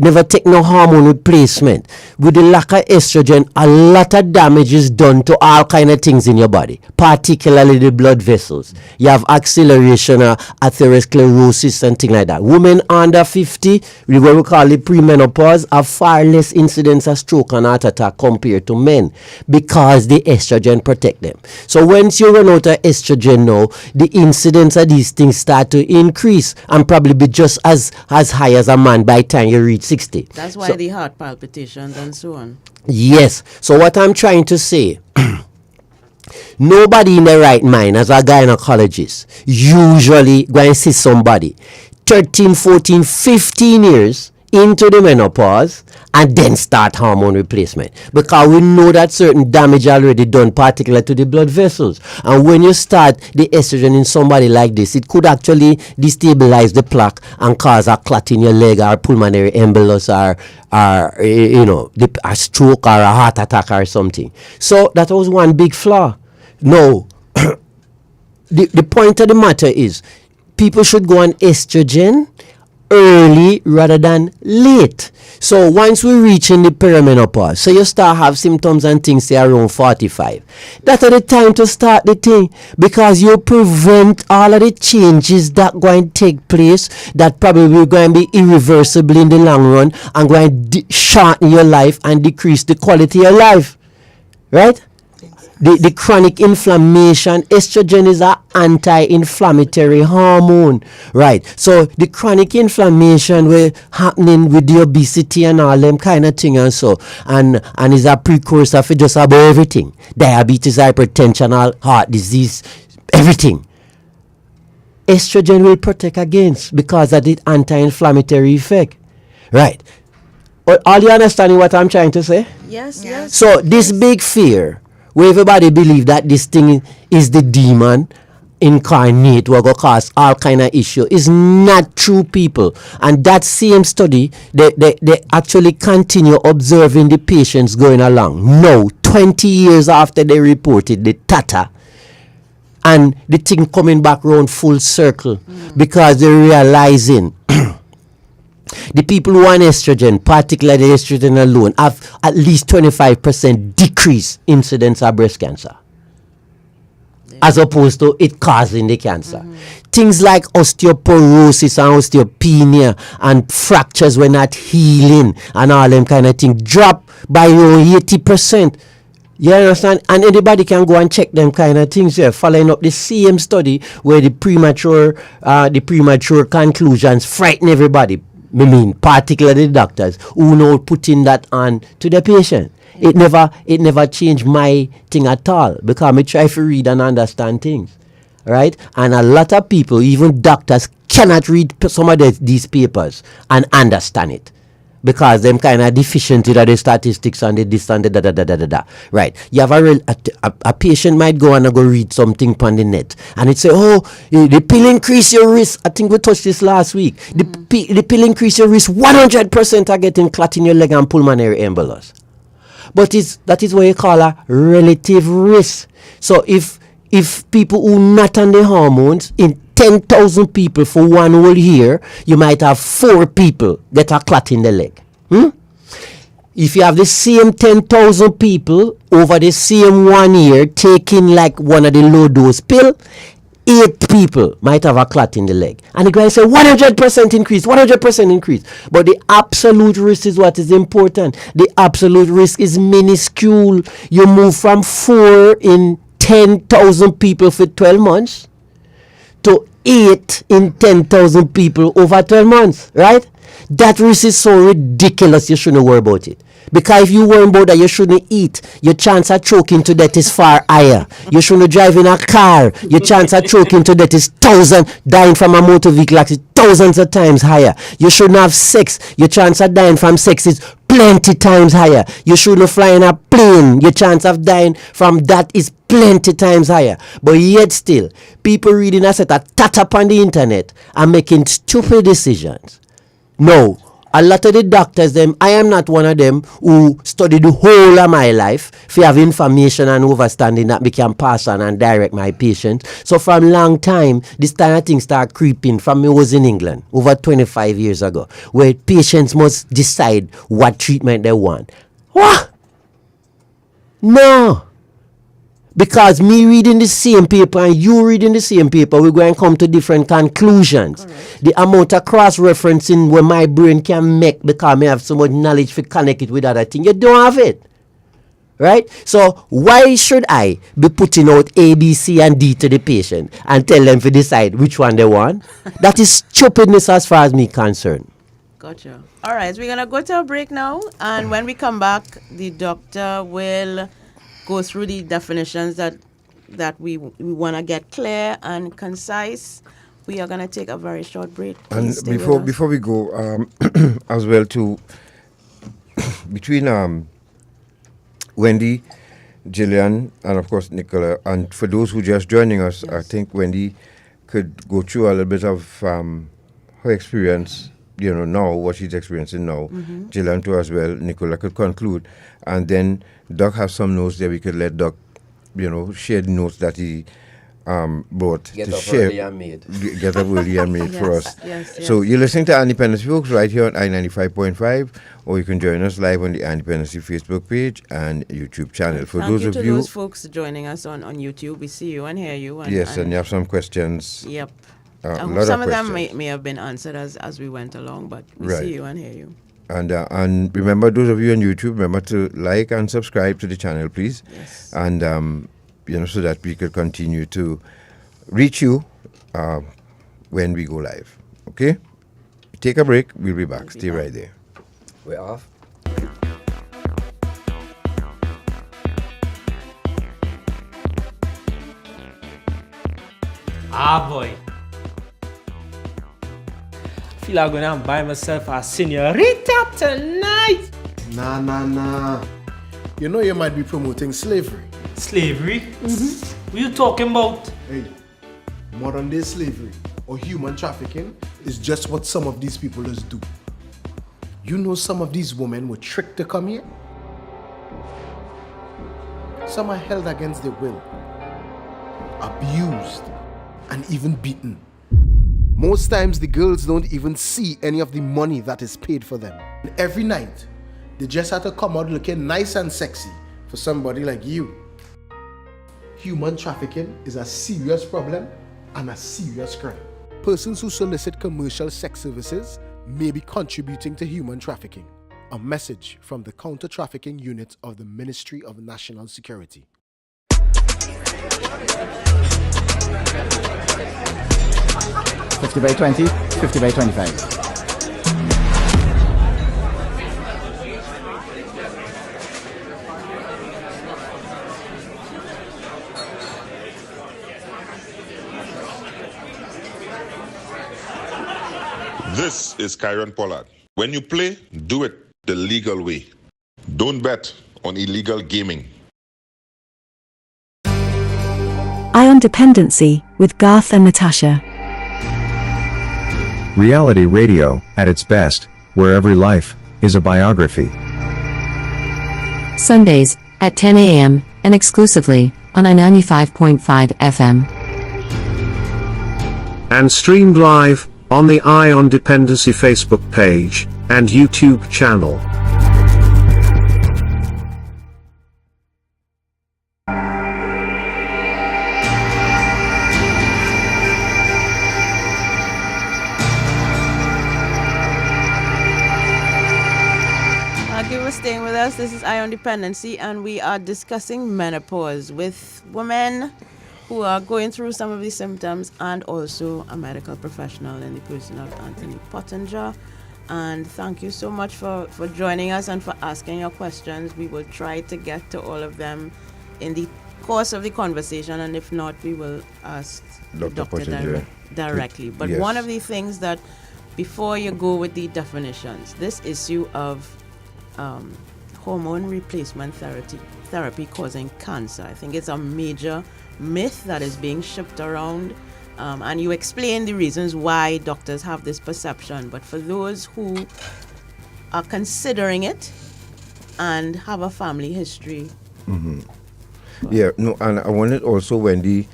never take no hormone replacement, with the lack of estrogen, a lot of damage is done to all kind of things in your body, particularly the blood vessels. You have acceleration of atherosclerosis and things like that. Women under 50, what we call it premenopause, have far less incidence of stroke and heart attack compared to men, because the estrogen protect them. So once you run out of estrogen now, the incidence of these things start to increase and probably be just as high as a man by the time you reach 60. That's why the heart palpitations and so on. Yes. So what I'm trying to say, nobody in their right mind as a gynecologist usually go and see somebody 13, 14, 15 years into the menopause and then start hormone replacement, because we know that certain damage already done, particularly to the blood vessels. And when you start the estrogen in somebody like this, it could actually destabilize the plaque and cause a clot in your leg or pulmonary embolus or a stroke or a heart attack or something. So that was one big flaw. No, the point of the matter is people should go on estrogen early rather than late. So once we reach in the perimenopause, so you start have symptoms and things say around 45, that's the time to start the thing, because you prevent all of the changes that going to take place that probably going to be irreversible in the long run and going to shorten your life and decrease the quality of your life, right? The chronic inflammation, estrogen is an anti-inflammatory hormone, right? So the chronic inflammation will happening with the obesity and all them kind of thing and so, and is a precursor for just about everything. Diabetes, hypertension, heart disease, everything. Estrogen will protect against because of the anti-inflammatory effect, right? Are you understanding what I'm trying to say? Yes, yes. So this big fear, where everybody believe that this thing is the demon incarnate, what will cause all kind of issue, is not true, people. And that same study, they actually continue observing the patients going along. No, 20 years after they reported the tata, and the thing coming back around full circle, because they're realizing the people who are on estrogen, particularly estrogen alone, have at least 25% decrease incidence of breast cancer. as opposed to it causing the cancer. Things like osteoporosis and osteopenia and fractures were not healing and all them kind of things drop by around 80%. You understand? And anybody can go and check them kind of things here, following up the same study where the premature conclusions frighten everybody. I mean, particularly the doctors who know putting that on to the patient. It never changed my thing at all because I try to read and understand things, right? And a lot of people, even doctors, cannot read some of these papers and understand it because them kind of deficient in the statistics and the this and the da. Right? You have a patient might go and go read something on the net and it say, oh, the pill increase your risk. I think we touched this last week. The pill increase your risk 100% of getting clot in your leg and pulmonary embolus. But that is what you call a relative risk. So if people who not on the hormones, in 10,000 people for 1 whole year, you might have 4 people get a clot in the leg. If you have the same 10,000 people over the same 1 year taking like one of the low dose pill, 8 people might have a clot in the leg. And the guy say 100% increase, 100% increase. But the absolute risk is what is important. The absolute risk is minuscule. You move from 4 in 10,000 people for 12 months to 8 in 10,000 people over 12 months, right? That risk is so ridiculous you shouldn't worry about it. Because if you worry about that, you shouldn't eat. Your chance of choking to death is far higher. You shouldn't drive in a car. Your chance of choking to death is dying from a motor vehicle accident thousands of times higher. You shouldn't have sex. Your chance of dying from sex is plenty times higher. You shouldn't fly in a plane. Your chance of dying from that is plenty times higher. But yet still, people reading a set of tat up on the internet and making stupid decisions. No. A lot of the doctors, I am not one of them who studied the whole of my life for have information and understanding that we can pass on and direct my patients. So from long time, this kind of thing start creeping from me was in England over 25 years ago, where patients must decide what treatment they want. What? No. Because me reading the same paper and you reading the same paper, we're going to come to different conclusions. Correct. The amount of cross-referencing where my brain can make because I have so much knowledge to connect it with other things, you don't have it. Right? So why should I be putting out A, B, C, and D to the patient and tell them to decide which one they want? That is stupidness as far as me concerned. Gotcha. All right, we're going to go to a break now. And when we come back, the doctor will go through the definitions that we want to get clear and concise. We are going to take a very short break. And before we go, as well too, between Wendy, Gillian, and of course Nicola, and for those who just joining us, yes. I think Wendy could go through a little bit of her experience, now, what she's experiencing now. Mm-hmm. Gillian too as well. Nicola could conclude, and then Doc has some notes there. We could let Doc, share the notes that he brought get to up share. Early and made. Get up early and made for us. Yes. So you're listening to Dependency, folks, right here on I-95.5, or you can join us live on the Dependency Facebook page and YouTube channel. For Thank those you of to you, those folks joining us on YouTube, we see you and hear you. And you have some questions. Yep. Some of them may have been answered as we went along, but we see you and hear you. And remember, those of you on YouTube, remember to like and subscribe to the channel, please. Yes. And so that we could continue to reach you when we go live. Okay? Take a break. We'll be back. Stay right there. We're off. Boy. I feel like I'm going to buy myself a senorita tonight. Nah. You might be promoting slavery. Slavery? Mm-hmm. What are you talking about? Hey, modern day slavery or human trafficking is just what some of these people just do. Some of these women were tricked to come here. Some are held against their will, abused, and even beaten. Most times the girls don't even see any of the money that is paid for them. And every night, they just have to come out looking nice and sexy for somebody like you. human trafficking is a serious problem and a serious crime. Persons who solicit commercial sex services may be contributing to human trafficking. A message from the Counter Trafficking Unit of the Ministry of National Security. 50/20, 50/25. This is Kyron Pollard. When you play, do it the legal way. Don't bet on illegal gaming. Ion Dependency with Garth and Natasha. Reality radio, at its best, where every life is a biography. Sundays at 10 a.m. and exclusively on 95.5 FM. And streamed live on the Ion Dependency Facebook page and YouTube channel. Thank you for staying with us. This is Ion Dependency, and we are discussing menopause with women who are going through some of these symptoms, and also a medical professional in the person of Dr Pottinger. And thank you so much for joining us and for asking your questions. We will try to get to all of them in the course of the conversation, and if not, we will ask Dr. Pottinger directly. But yes. one of the things that, before you go with the definitions, this issue of hormone replacement therapy causing cancer, I think it's a major myth that is being shipped around, and you explain the reasons why doctors have this perception. But for those who are considering it and have a family history, yeah, no, and I wanted also, Wendy,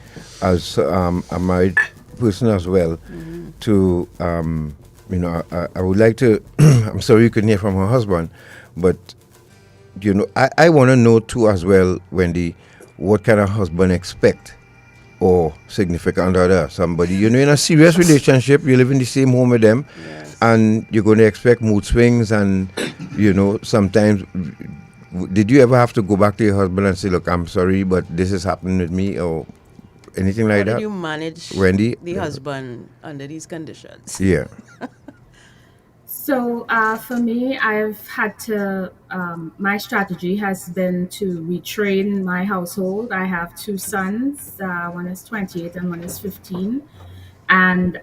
as a married person as well, to I would like to I'm sorry you couldn't hear from her husband, but I want to know too as well, Wendy, what kind of husband expect, or significant other, somebody, in a serious relationship, you live in the same home with them, and you're going to expect mood swings, and, sometimes, did you ever have to go back to your husband and say, look, I'm sorry, but this is happening with me, or anything like that? How did you manage Wendy? the husband under these conditions? Yeah. So for me, I've had to, my strategy has been to retrain my household. I have two sons, one is 28 and one is 15. And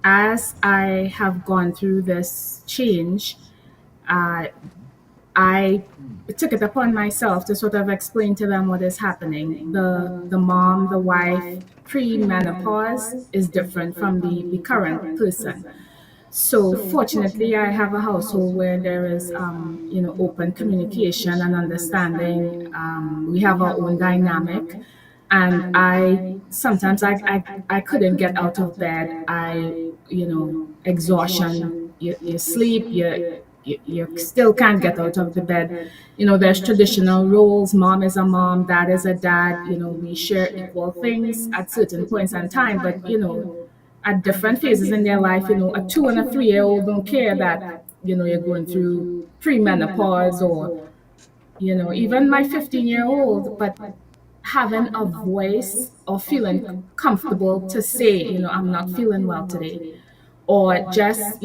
as I have gone through this change, I took it upon myself to sort of explain to them what is happening. The mom, the wife, pre-menopause is different from the current person. So fortunately, I have a household where there is, open communication and understanding. We have our own dynamic, and sometimes I couldn't get out of bed. Exhaustion. You sleep. You still can't get out of the bed. There's traditional roles. Mom is a mom. Dad is a dad. We share equal things at certain points in time, but at different phases in their life, a 2 and a 3-year-old don't care that, you're going through premenopause, or, even my 15-year-old, but having a voice or feeling comfortable to say, I'm not feeling well today, or just,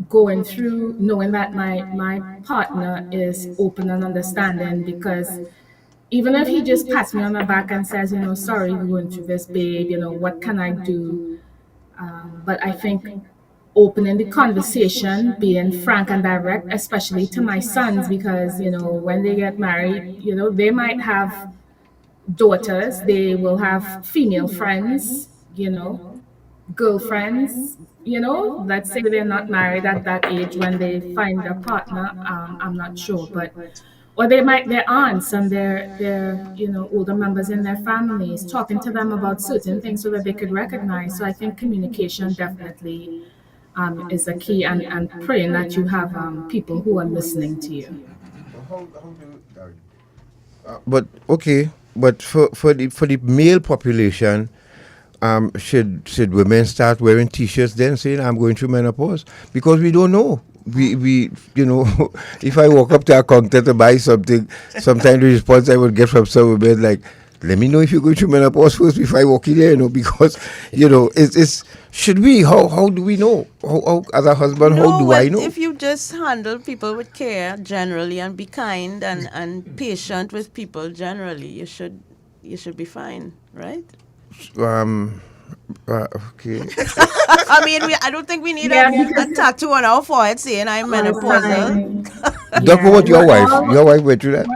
going through knowing that my partner is open and understanding, because even if he just pats me on the back and says, sorry, we're going through this, babe, what can I do? But I think opening the conversation, being frank and direct, especially to my sons, because, when they get married, they might have daughters, they will have female friends, girlfriends, let's say they're not married at that age when they find a partner, I'm not sure, but or their aunts and their older members in their families, talking to them about certain things so that they could recognize. So I think communication definitely is a key, and praying that you have people who are listening to you. But okay, but for the male population, should women start wearing T-shirts then saying I'm going through menopause? Because we don't know. We if I walk up to a counter to buy something, sometimes the response I would get from some women like, let me know if you're going through menopause first before I walk in there, because it's should we? How do we know? How as a husband, how do I know? If you just handle people with care generally and be kind and patient with people generally, you should be fine, right? Okay. I mean, I don't think we need a tattoo on our forehead saying I'm menopausal. Dr. What your wife went through that?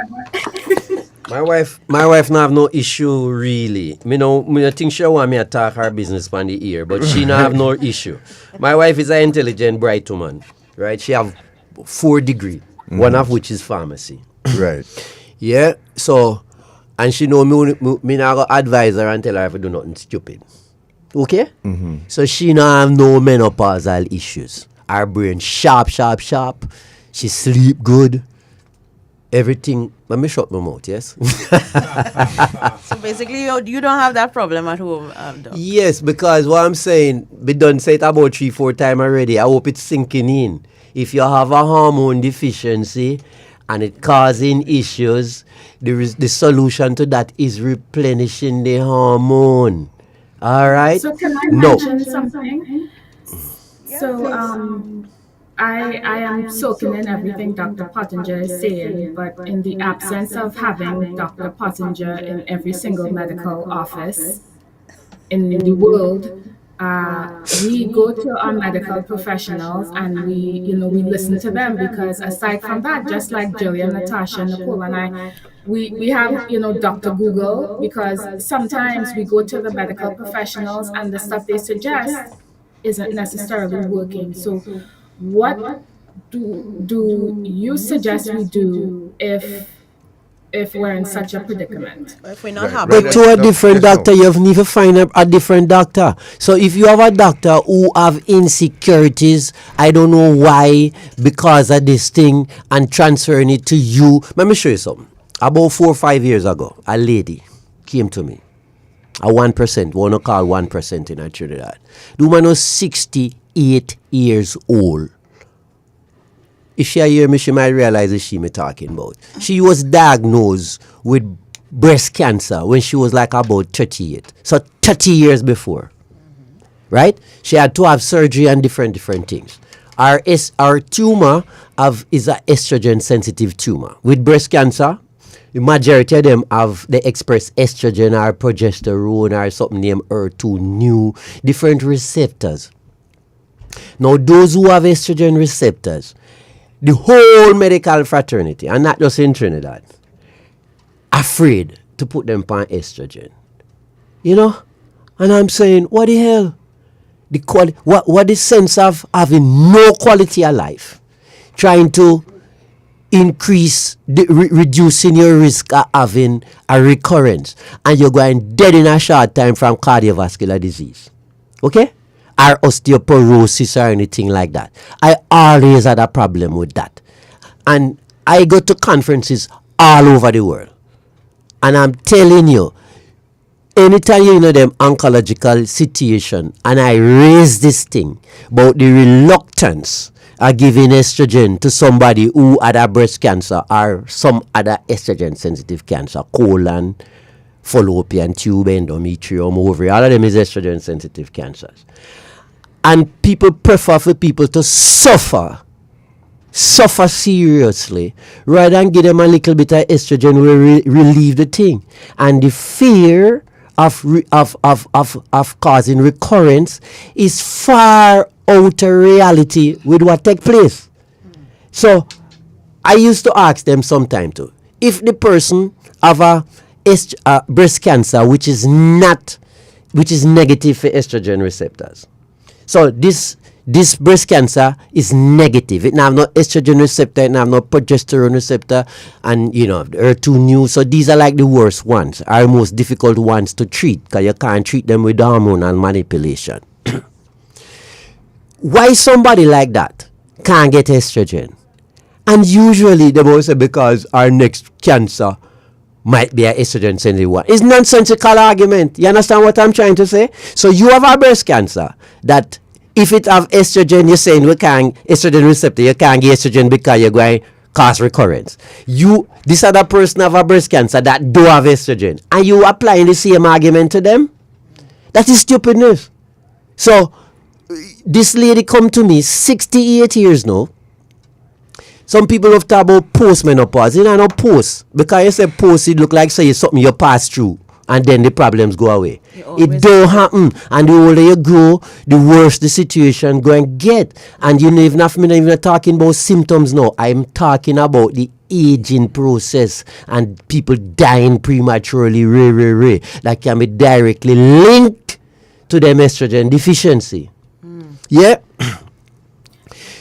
My wife not have no issue really. Me think she want me to talk her business on the ear, but she not have no issue. My wife is an intelligent, bright woman, right? She have 4 degrees, one of which is pharmacy. Right. Yeah. So, and she know me not go advise her and tell her if I do nothing stupid. Okay? Mm-hmm. So she not have no menopausal issues. Her brain sharp. She sleep good. Everything. Let me shut my mouth, yes? So basically, you don't have that problem at home, Doc. Yes, because what I'm saying, we done say it about 3-4 times already. I hope it's sinking in. If you have a hormone deficiency and it causing issues, the solution to that is replenishing the hormone. All right? So can I mention something? So I am soaking in everything Dr. Pottinger is saying, but in the absence of having Dr. Pottinger in every single medical office in the world, we go to our medical professionals and we listen to them, because aside from that, just like Gillian, Natasha, Nicola, and I, we have Dr. Google, because sometimes we go to the medical professionals and the stuff they suggest isn't necessarily working. So what do you suggest we do if we're in such a predicament? If we're not happy. But to a different doctor, you have never find a different doctor. So if you have a doctor who have insecurities, I don't know why, because of this thing, and transferring it to you. Let me show you something. About 4 or 5 years ago, a lady came to me. A 1%, want to call 1% in Trinidad. The woman was 68 years old. If she hear me, she might realize it's she me talking about. She was diagnosed with breast cancer when she was like about 38. So 30 years before. Right? She had to have surgery and different things. Our tumor is an estrogen sensitive tumor. With breast cancer, the majority of them have the express estrogen or progesterone or something named HER2 new, different receptors. Now those who have estrogen receptors, the whole medical fraternity, and not just in Trinidad, afraid to put them on estrogen. And I'm saying, what the hell? What the sense of having no quality of life? Trying to increase, reducing your risk of having a recurrence, and you're going dead in a short time from cardiovascular disease. Okay? Or osteoporosis or anything like that. I always had a problem with that. And I go to conferences all over the world. And I'm telling you, anytime them oncological situation, and I raise this thing about the reluctance of giving estrogen to somebody who had a breast cancer or some other estrogen sensitive cancer, colon, fallopian tube, endometrium, ovary, all of them is estrogen sensitive cancers. And people prefer for people to suffer seriously, rather than give them a little bit of estrogen will relieve the thing. And the fear of causing recurrence is far out of reality with what take place. So I used to ask them sometime too, if the person have a breast cancer which is negative for estrogen receptors. So this breast cancer is negative. It have no estrogen receptor, it have no progesterone receptor, and HER2 new. So these are like the worst ones, are most difficult ones to treat, because you can't treat them with hormonal manipulation. Why somebody like that can't get estrogen? And usually they will say because our next cancer might be an estrogen sensitive one. It's nonsensical argument. You understand what I'm trying to say? So you have a breast cancer that if it have estrogen, you're saying we can't estrogen receptor, you can't get estrogen because you're going to cause recurrence. This other person have a breast cancer that do have estrogen, and you applying the same argument to them? That is stupidness. So this lady come to me 68 years now. Some people have talked about post-menopause. You know, no post. Because you say post, it look like say it's something you pass through. And then the problems go away. It don't happen. And the older you grow, the worse the situation going to get. And you know, I'm even talking about symptoms now. I'm talking about the aging process and people dying prematurely, that can be directly linked to them estrogen deficiency. Yeah?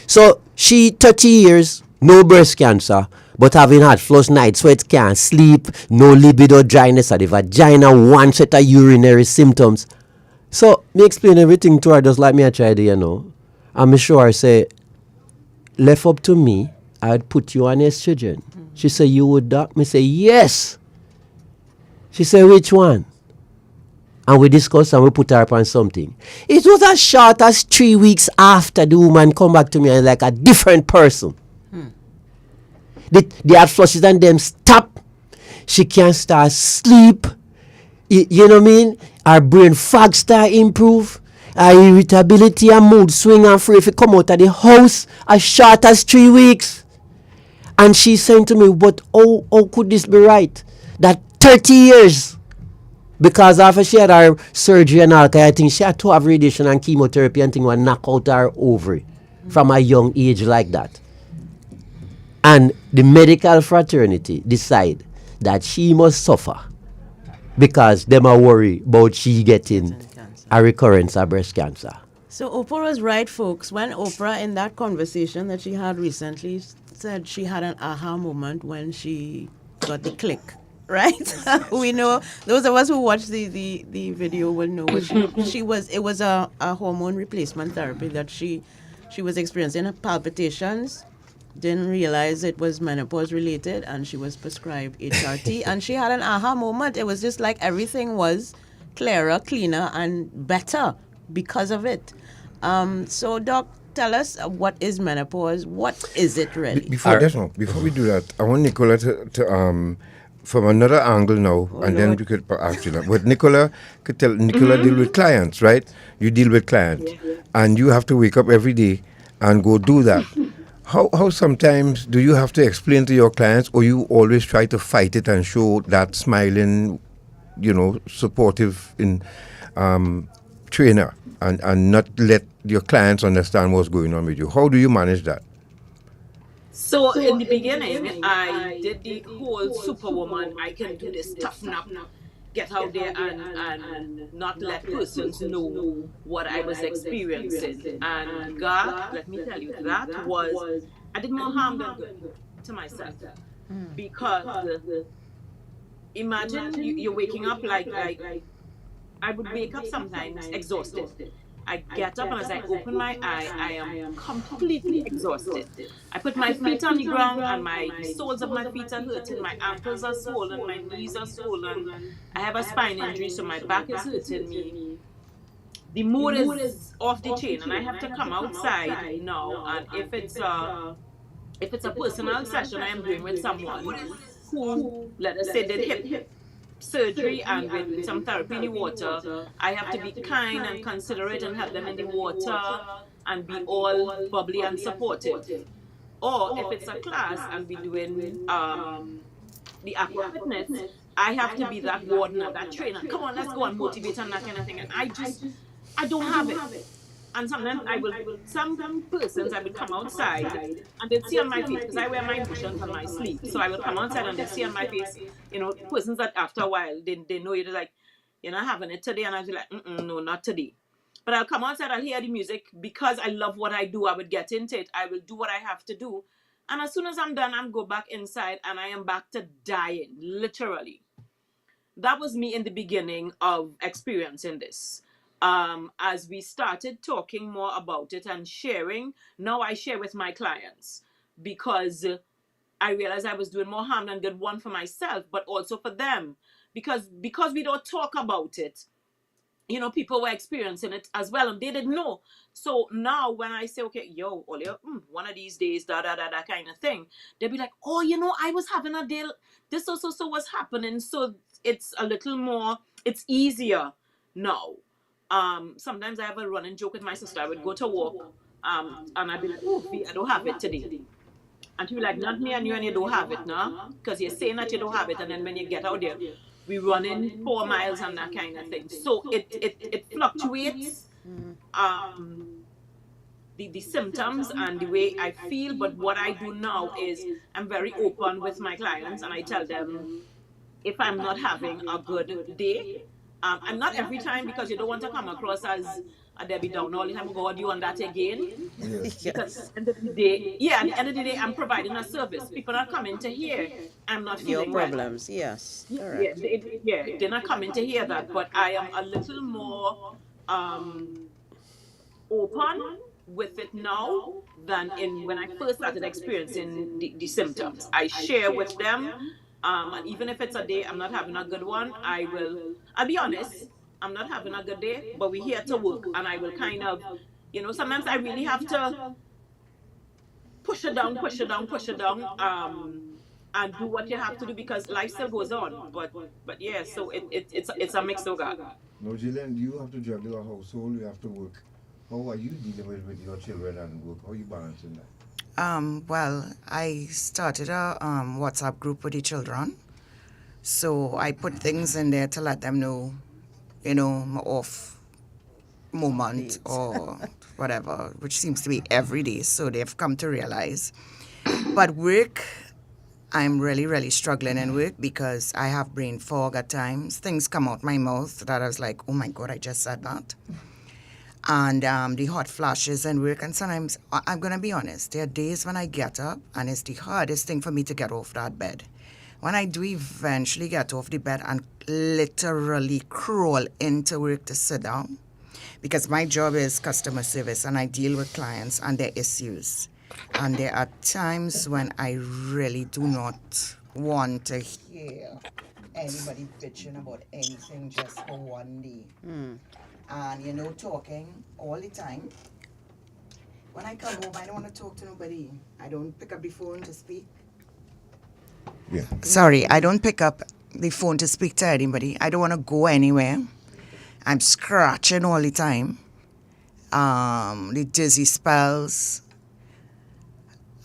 So, she 30 years, no breast cancer, but having had flush night sweat, can't sleep, no libido, dryness at the vagina, one set of urinary symptoms. So, me explain everything to her just like me I tried, you know. I'm sure I say, left up to me, I'd put you on estrogen. She said, you would, doc? Me say, yes. She said, which one? And we discussed and we put her up on something. It was as short as 3 weeks after the woman come back to me and like a different person. They had flushes and them stop. She can't start sleep. You know what I mean? Her brain fog start improve. Her irritability and mood swing and free if you come out of the house as short as 3 weeks. And she's saying to me, but how could this be right? That 30 years. Because after she had her surgery and all, I think she had to have radiation and chemotherapy and things would knock out her ovary from a young age like that. And the medical fraternity decide that she must suffer because them are worried about she getting a recurrence of breast cancer. So Oprah was right, folks. When Oprah, in that conversation that she had recently, said she had an aha moment when she got the click. Right? We know, those of us who watch the video will know what she was. It was a hormone replacement therapy that she was experiencing palpitations, didn't realize it was menopause related, and she was prescribed HRT, and she had an aha moment. It was just like everything was clearer, cleaner, and better because of it. So, Doc, tell us, what is menopause? What is it really? Before we do that, I want Nicola to from another angle now, then we could ask you that. But Nicola deal with clients, right? You deal with clients, and you have to wake up every day and go do that. How sometimes do you have to explain to your clients, or you always try to fight it and show that smiling, supportive in trainer, and not let your clients understand what's going on with you? How do you manage that? So in the beginning, I did the whole superwoman, I can do this, toughen up, get out there and not let persons know what I was experiencing. And God, let me tell you, that was, I did more harm than good to myself. Because imagine you're waking up like I would wake up sometimes exhausted. I get up and as I open my eye, I am completely exhausted. I put my feet on the ground and the soles of my feet are hurting. My ankles are swollen, my knees are swollen. I have a spine injury, so my back is hurting me. The mood is off the chain, and I have to come outside now. And if it's a personal session I am doing with someone who, let us say, did hip surgery and with some therapy in the water, I have to be kind and considerate and help them in the water and be all bubbly and supportive. Or if it's a class and we're doing the aqua fitness, I have to be that warden and that trainer. Come on, let's go and motivate and that kind of thing. And I don't have it. And sometimes some persons, I would come outside and they'd see on my face, because I wear my lotions on my sleeve. So I would come outside and they'd see on my face, persons that after a while, they know you're like, you're not having it today. And I'd be like, no, not today. But I'll come outside, I'll hear the music. Because I love what I do, I would get into it. I will do what I have to do. And as soon as I'm done, I'm go back inside and I am back to dying, literally. That was me in the beginning of experiencing this. As we started talking more about it and sharing, now I share with my clients because I realized I was doing more harm than good, one for myself, but also for them. Because we don't talk about it, people were experiencing it as well, and they didn't know. So now when I say, okay, yo, Olio, one of these days, da kind of thing, they'll be like, oh, I was having a deal, this so was happening. So it's a little more, it's easier now. Sometimes I have a running joke with my sister. I would go to work, and I'd be like, oh, I don't have it today. And she'd be like, not me and you don't have it, no? Because you're saying that you don't have it, and then when you get out there, we run in 4 miles and that kind of thing. So it fluctuates the symptoms and the way I feel. But what I do now is I'm very open with my clients, and I tell them if I'm not having a good day. I'm not every time, because you don't want to come across as a Debbie Downer all the time. God, you on that again? Yes. Because at the end of the day, at the end of the day, I'm providing a service. People are coming to hear I'm not Your feeling well. problems, yes. Correct. They're not coming to hear that, but I am a little more open with it now than when I first started experiencing the symptoms. I share with them, and even if it's a day I'm not having a good one, I'll be honest, I'm not having a good day, but we're here to work, and I will kind of, sometimes I really have to push it down, and do what you have to do, because life still goes on. But yeah, so it's a mix of God. No, Gillian, you have to juggle a household, you have to work. How are you dealing with your children and work? How are you balancing that? Well, I started a WhatsApp group with the children. So I put things in there to let them know, my off moment or whatever, which seems to be every day. So they've come to realize. But work, I'm really, really struggling in work because I have brain fog at times. Things come out my mouth that I was like, oh my God, I just said that. And the hot flashes in work. And sometimes, I'm going to be honest, there are days when I get up and it's the hardest thing for me to get off that bed. When I do eventually get off the bed and literally crawl into work to sit down, because my job is customer service and I deal with clients and their issues. And there are times when I really do not want to hear anybody bitching about anything just for one day. And, talking all the time. When I come home, I don't want to talk to nobody. I don't pick up the phone to speak. Yeah. Sorry, I don't pick up the phone to speak to anybody. I don't want to go anywhere. I'm scratching all the time. The dizzy spells.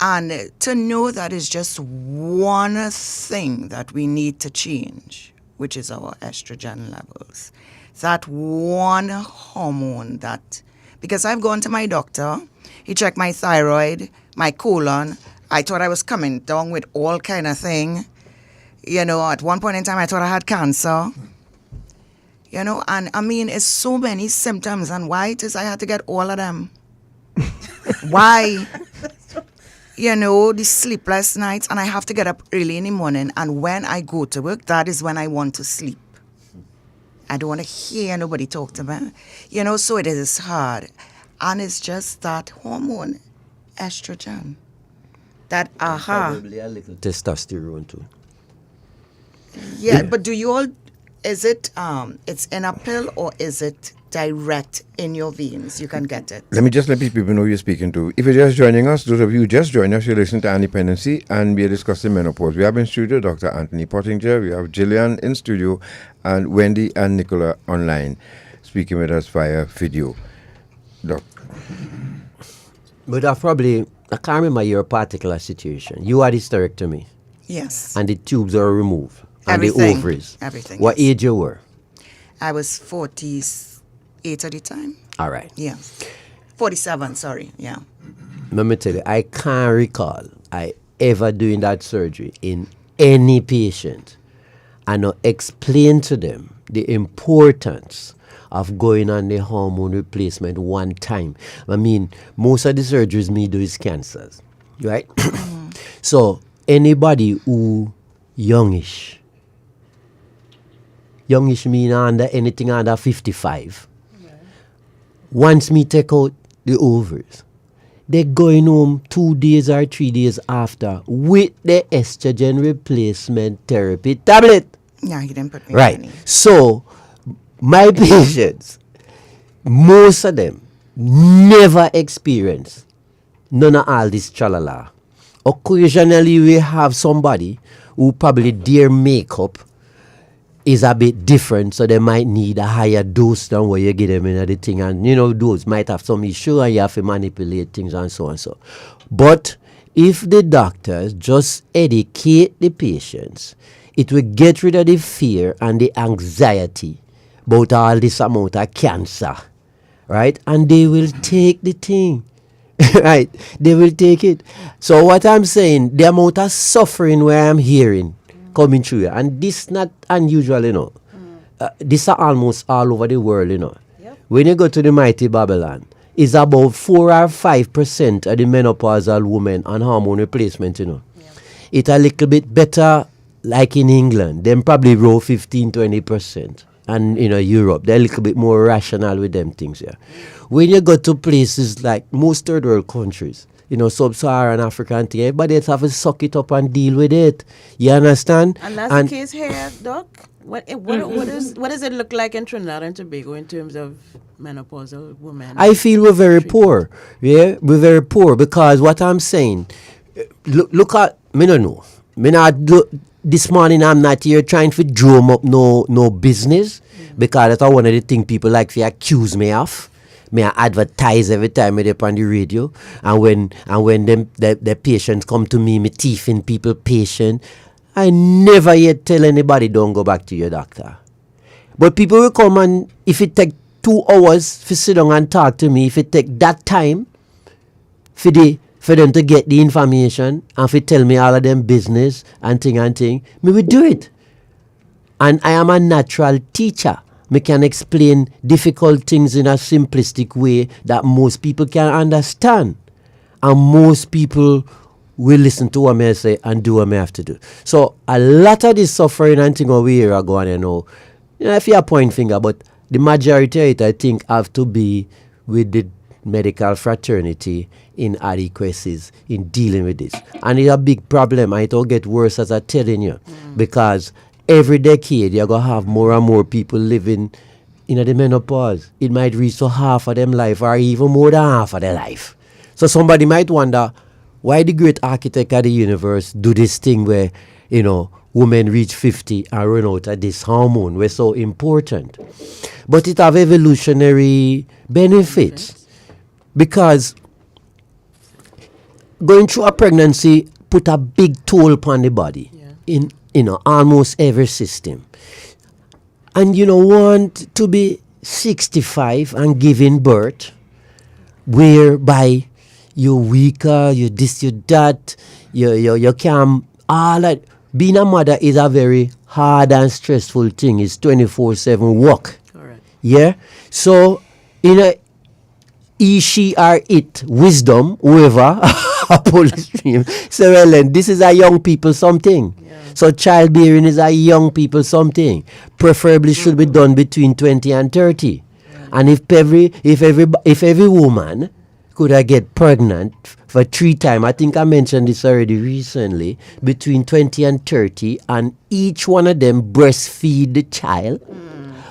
And to know that is just one thing that we need to change, which is our estrogen levels. That one hormone that, because I've gone to my doctor, he checked my thyroid, my colon. I thought I was coming down with all kind of thing. At one point in time, I thought I had cancer. And I mean, it's so many symptoms, and why it is I had to get all of them. Why? The sleepless nights, and I have to get up early in the morning, and when I go to work, that is when I want to sleep. I don't want to hear nobody talk to me. So it is hard. And it's just that hormone, estrogen. That Probably a little testosterone too. Yeah, but do you all, is it, it's in a pill or is it direct in your veins? You can get it. Let me just let people know you're speaking to. If you're just joining us, those of you who just joined us, you're listening to Dependency, and we are discussing menopause. We have in studio Dr. Anthony Pottinger, we have Gillian in studio, and Wendy and Nicola online, speaking with us via video. Doc. But I can't remember your particular situation. You are hysterectomy. Yes. And the tubes are removed. And Everything. the ovaries. Everything. What age you were? I was 48 at the time. All right. Yeah. 47, sorry. Yeah. Let me tell you, I can't recall I ever doing that surgery in any patient and not explain to them the importance of going on the hormone replacement one time. I mean, most of the surgeries me do is cancers, right? So anybody who youngish mean anything under 55. Once me take out the ovaries, they're going home 2 days or 3 days after with the estrogen replacement therapy tablet. Yeah, he didn't put me Right. on any. So, my patients, most of them never experience none of all this tralala. Occasionally, we have somebody who probably their makeup is a bit different, so they might need a higher dose than what you give them in the thing. And, those might have some issue and you have to manipulate things and so and so. But if the doctors just educate the patients, it will get rid of the fear and the anxiety about all this amount of cancer, right? And they will take the thing. Right, they will take it. So what I'm saying, the amount of suffering where I'm hearing coming through here, and this not unusual, this are almost all over the world, When you go to the mighty Babylon, it's about 4 or 5% of the menopausal women on hormone replacement, It's a little bit better like in England. Them probably roll 15-20%. And Europe, they're a little bit more rational with them things here. When you go to places like most third world countries, sub-Saharan Africa and thing, everybody else have to suck it up and deal with it. You understand? And that's the case here, Doc. What does it look like in Trinidad and Tobago in terms of menopausal women? I feel we're very poor. Yeah, we're very poor because what I'm saying, look at me no know. Me not do, this morning I'm not here trying to drum up no business because that's one of the things people like to accuse me of. Me I advertise every time I on the radio, and when the patients come to me teeth in people patient, I never yet tell anybody don't go back to your doctor. But people will come, and if it take 2 hours to sit down and talk to me, if it take that time for them to get the information and to tell me all of them business and thing, me will do it. And I am a natural teacher. Me can explain difficult things in a simplistic way that most people can understand. And most people will listen to what I say and do what I have to do. So a lot of this suffering and thing over here are going, if you point finger, but the majority of it, I think, have to be with the medical fraternity inadequacies in dealing with this. And it's a big problem, and it will get worse as I'm telling you. Because every decade, you're going to have more and more people living in the menopause. It might reach to half of them life or even more than half of their life. So somebody might wonder, why the great architect of the universe do this thing where, women reach 50 and run out of this hormone? We're so important. But it have evolutionary benefits. Because going through a pregnancy put a big toll upon the body in almost every system. And want to be 65 and giving birth, whereby you're weaker, you this, you that, you can't, all that. Being a mother is a very hard and stressful thing. It's 24/7 work. Correct. Yeah? So, he, she, or it, wisdom, whoever, a police stream. So, Ellen, this is a young people something. So, childbearing is a young people something. Preferably should be done between 20 and 30. And if every woman could I get pregnant for 3 times, I think I mentioned this already recently, between 20 and 30, and each one of them breastfeed the child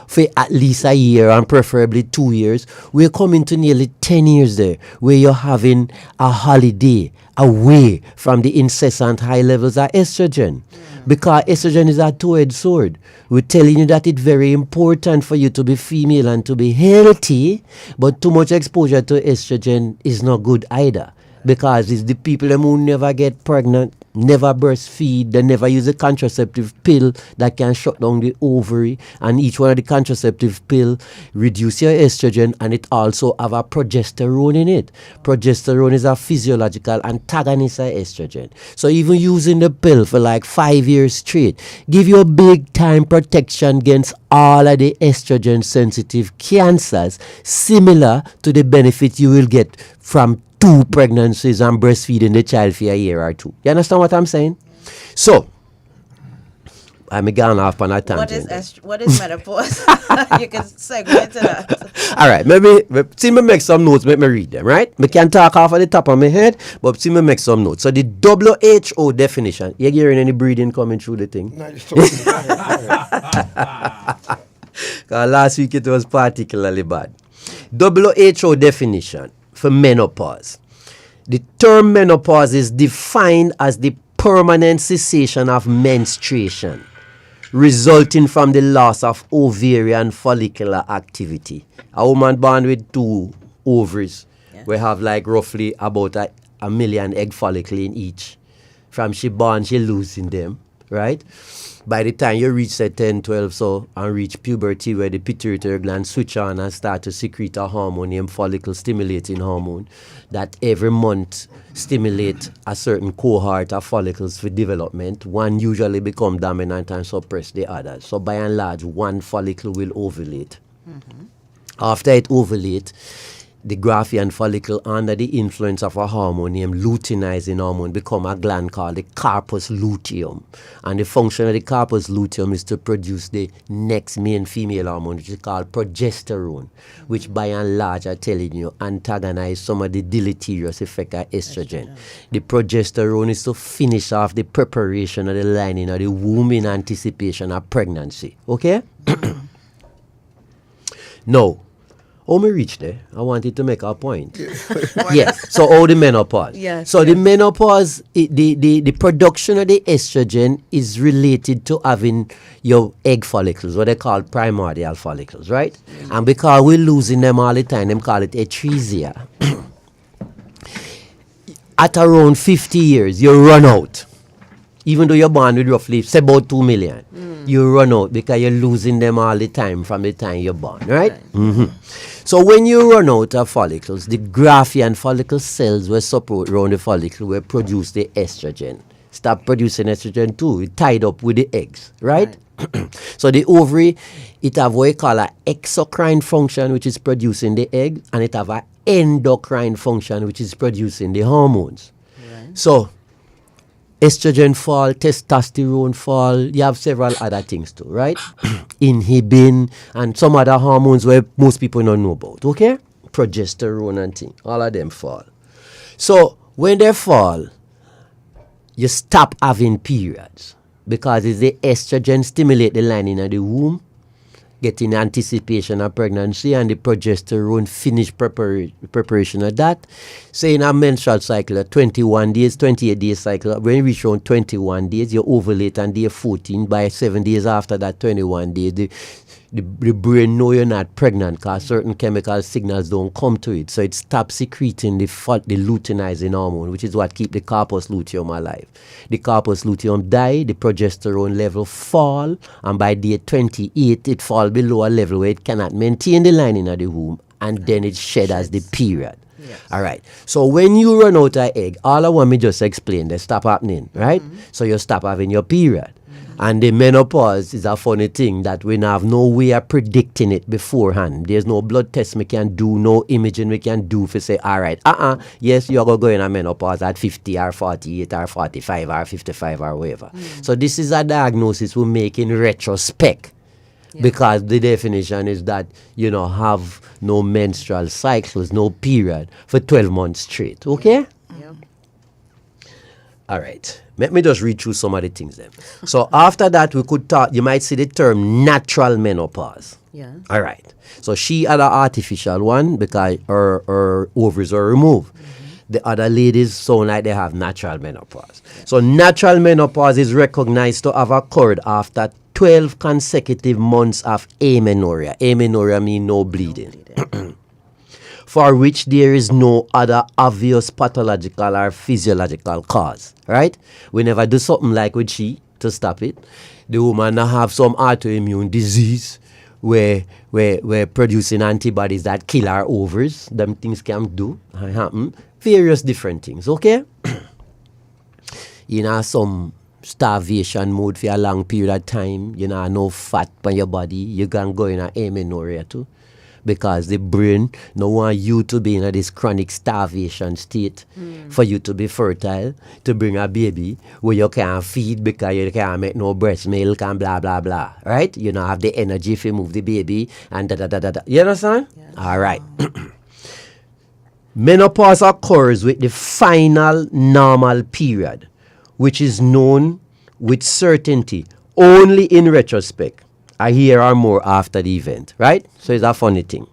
for at least a year and preferably 2 years, we're coming to nearly 10 years there, where you're having a holiday away from the incessant high levels of estrogen. Because estrogen is a two-edged sword. We're telling you that it's very important for you to be female and to be healthy, but too much exposure to estrogen is not good either. Because it's the people who never get pregnant, never breastfeed, they never use a contraceptive pill that can shut down the ovary, and each one of the contraceptive pill reduce your estrogen, and it also have a progesterone in it. Progesterone is a physiological antagonist of estrogen. So even using the pill for like 5 years straight give you a big time protection against all of the estrogen sensitive cancers, similar to the benefit you will get from 2 pregnancies and breastfeeding the child for a year or 2. You understand what I'm saying? So, I'm gone off on a tangent. What is menopause? You can segue into that. All right, see me make some notes, make me read them, right? I can talk off at the top of my head, but see me make some notes. So the WHO definition, you hearing any breathing coming through the thing? No, last week it was particularly bad. WHO definition for menopause. The term menopause is defined as the permanent cessation of menstruation resulting from the loss of ovarian follicular activity. A woman born with 2 ovaries, we have like roughly about a million egg follicle in each. From she born, she losing them, right? By the time you reach say 10, 12 so and reach puberty where the pituitary gland switch on and start to secrete a hormone named follicle stimulating hormone that every month stimulate a certain cohort of follicles for development. One usually become dominant and suppress the others. So by and large, one follicle will ovulate. After it ovulate, the Graafian follicle, under the influence of a hormone named luteinizing hormone, become a gland called the corpus luteum. And the function of the corpus luteum is to produce the next main female hormone, which is called progesterone, which by and large, I'm telling you, antagonize some of the deleterious effect of estrogen. The progesterone is to finish off the preparation of the lining of the womb in anticipation of pregnancy. Okay? Now, how me reach there? I wanted to make a point. Yes. So all the menopause. Yes. So the menopause, the production of the estrogen is related to having your egg follicles, what they call primordial follicles, right? And because we're losing them all the time, them call it atresia. At around 50 years, you run out. Even though you're born with roughly, say about 2 million, you run out because you're losing them all the time from the time you're born, right? So when you run out of follicles, the Graafian follicle cells will support around the follicle will produce the estrogen. Stop producing estrogen too. It's tied up with the eggs, right? So the ovary, it have what we call an exocrine function, which is producing the egg, and it have an endocrine function, which is producing the hormones. So estrogen fall, testosterone fall, you have several other things too, right? Inhibin and some other hormones where most people don't know about, okay? Progesterone and things, all of them fall. So when they fall, you stop having periods because it's the estrogen stimulate the lining of the womb, get in anticipation of pregnancy, and the progesterone finish preparation of that. Say in a menstrual cycle, a 21 days, 28 days cycle, when you reach around 21 days, you ovulate on day 14. By 7 days after that 21 days, the brain know you're not pregnant because certain chemical signals don't come to it. So it stops secreting the luteinizing hormone, which is what keeps the corpus luteum alive. The corpus luteum die, the progesterone level fall, and by day 28, it falls below a level where it cannot maintain the lining of the womb, and then it shed as the period. Yes. All right. So when you run out of egg, all I want me just explain, they stop happening, right? So you stop having your period. And the menopause is a funny thing that we have no way of predicting it beforehand. There's no blood test we can do, no imaging we can do for say, all right, yes, you're going to go in a menopause at 50 or 48 or 45 or 55 or whatever. So this is a diagnosis we make in retrospect. Because the definition is that you have no menstrual cycles, no period for 12 months straight. Okay? All right. Let me just read through some of the things then. So after that, we could talk, you might see the term natural menopause. All right. So she had an artificial one because her ovaries were removed. The other ladies sound like they have natural menopause. So natural menopause is recognized to have occurred after 12 consecutive months of amenorrhea. Amenorrhea means no bleeding. For which there is no other obvious pathological or physiological cause, right? We never do something like with she to stop it. The woman have some autoimmune disease where producing antibodies that kill our ovaries. Them things can do, happen. Various different things, okay? Some starvation mode for a long period of time, no fat on your body, you can go in an amenorrhea too. because the brain no want you to be in this chronic starvation state for you to be fertile, to bring a baby where you can't feed because you can't make no breast milk and blah, blah, blah, right? You don't have the energy if you move the baby and da-da-da-da-da. You understand? Yes. All right. Menopause occurs with the final normal period, which is known with certainty only in retrospect. I hear or more after the event, right? So it's a funny thing.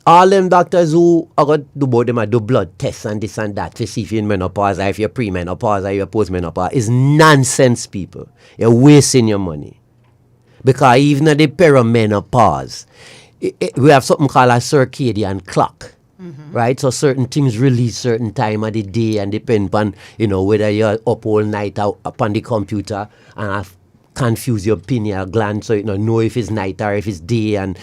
All them doctors who are going to do about them, do blood tests and this and that to see if you're in menopause or if you're premenopause or you're postmenopause is nonsense, people. You're wasting your money. Because even at the perimenopause, we have something called a circadian clock. Right, so certain things release certain time of the day and depend on, whether you're up all night out upon the computer and confuse your pineal gland, so you don't know if it's night or if it's day, and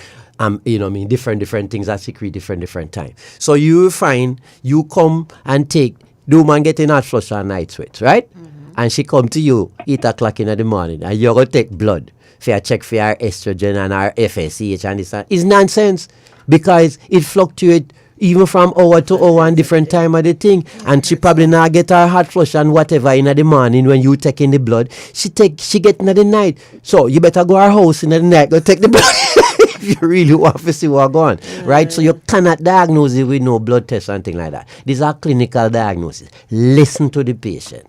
different things that secrete different time. So you will find you come and take the woman getting hot flush and night sweats, right? And she come to you 8 o'clock in the morning and you're gonna take blood for check for our estrogen and our FSH and this. It's nonsense because it fluctuates even from hour to hour and different time of the thing. And she probably not get her hot flush and whatever in the morning when you taking the blood. She get in the night. So you better go to her house in the night, go take the blood if you really want to see what's going on. Right? So you cannot diagnose it with no blood test or anything like that. These are clinical diagnoses. Listen to the patient.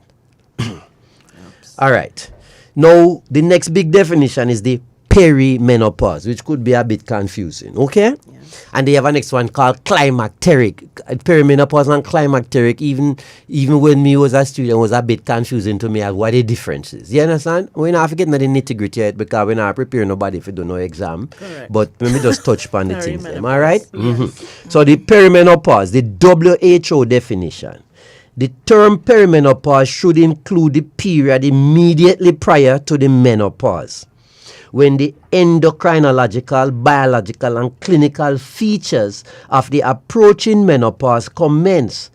All right. Now, the next big definition is the perimenopause, which could be a bit confusing, okay? Yeah. And they have a next one called climacteric. Perimenopause and climacteric, even when me was a student, was a bit confusing to me as what the difference is. You understand? We're not forgetting the nitty-gritty yet because we're not preparing nobody if you do no exam. Correct. But let me just touch upon the things. Am I right? Mm-hmm. So the perimenopause, the WHO definition. The term perimenopause should include the period immediately prior to the menopause, when the endocrinological, biological, and clinical features of the approaching menopause commence.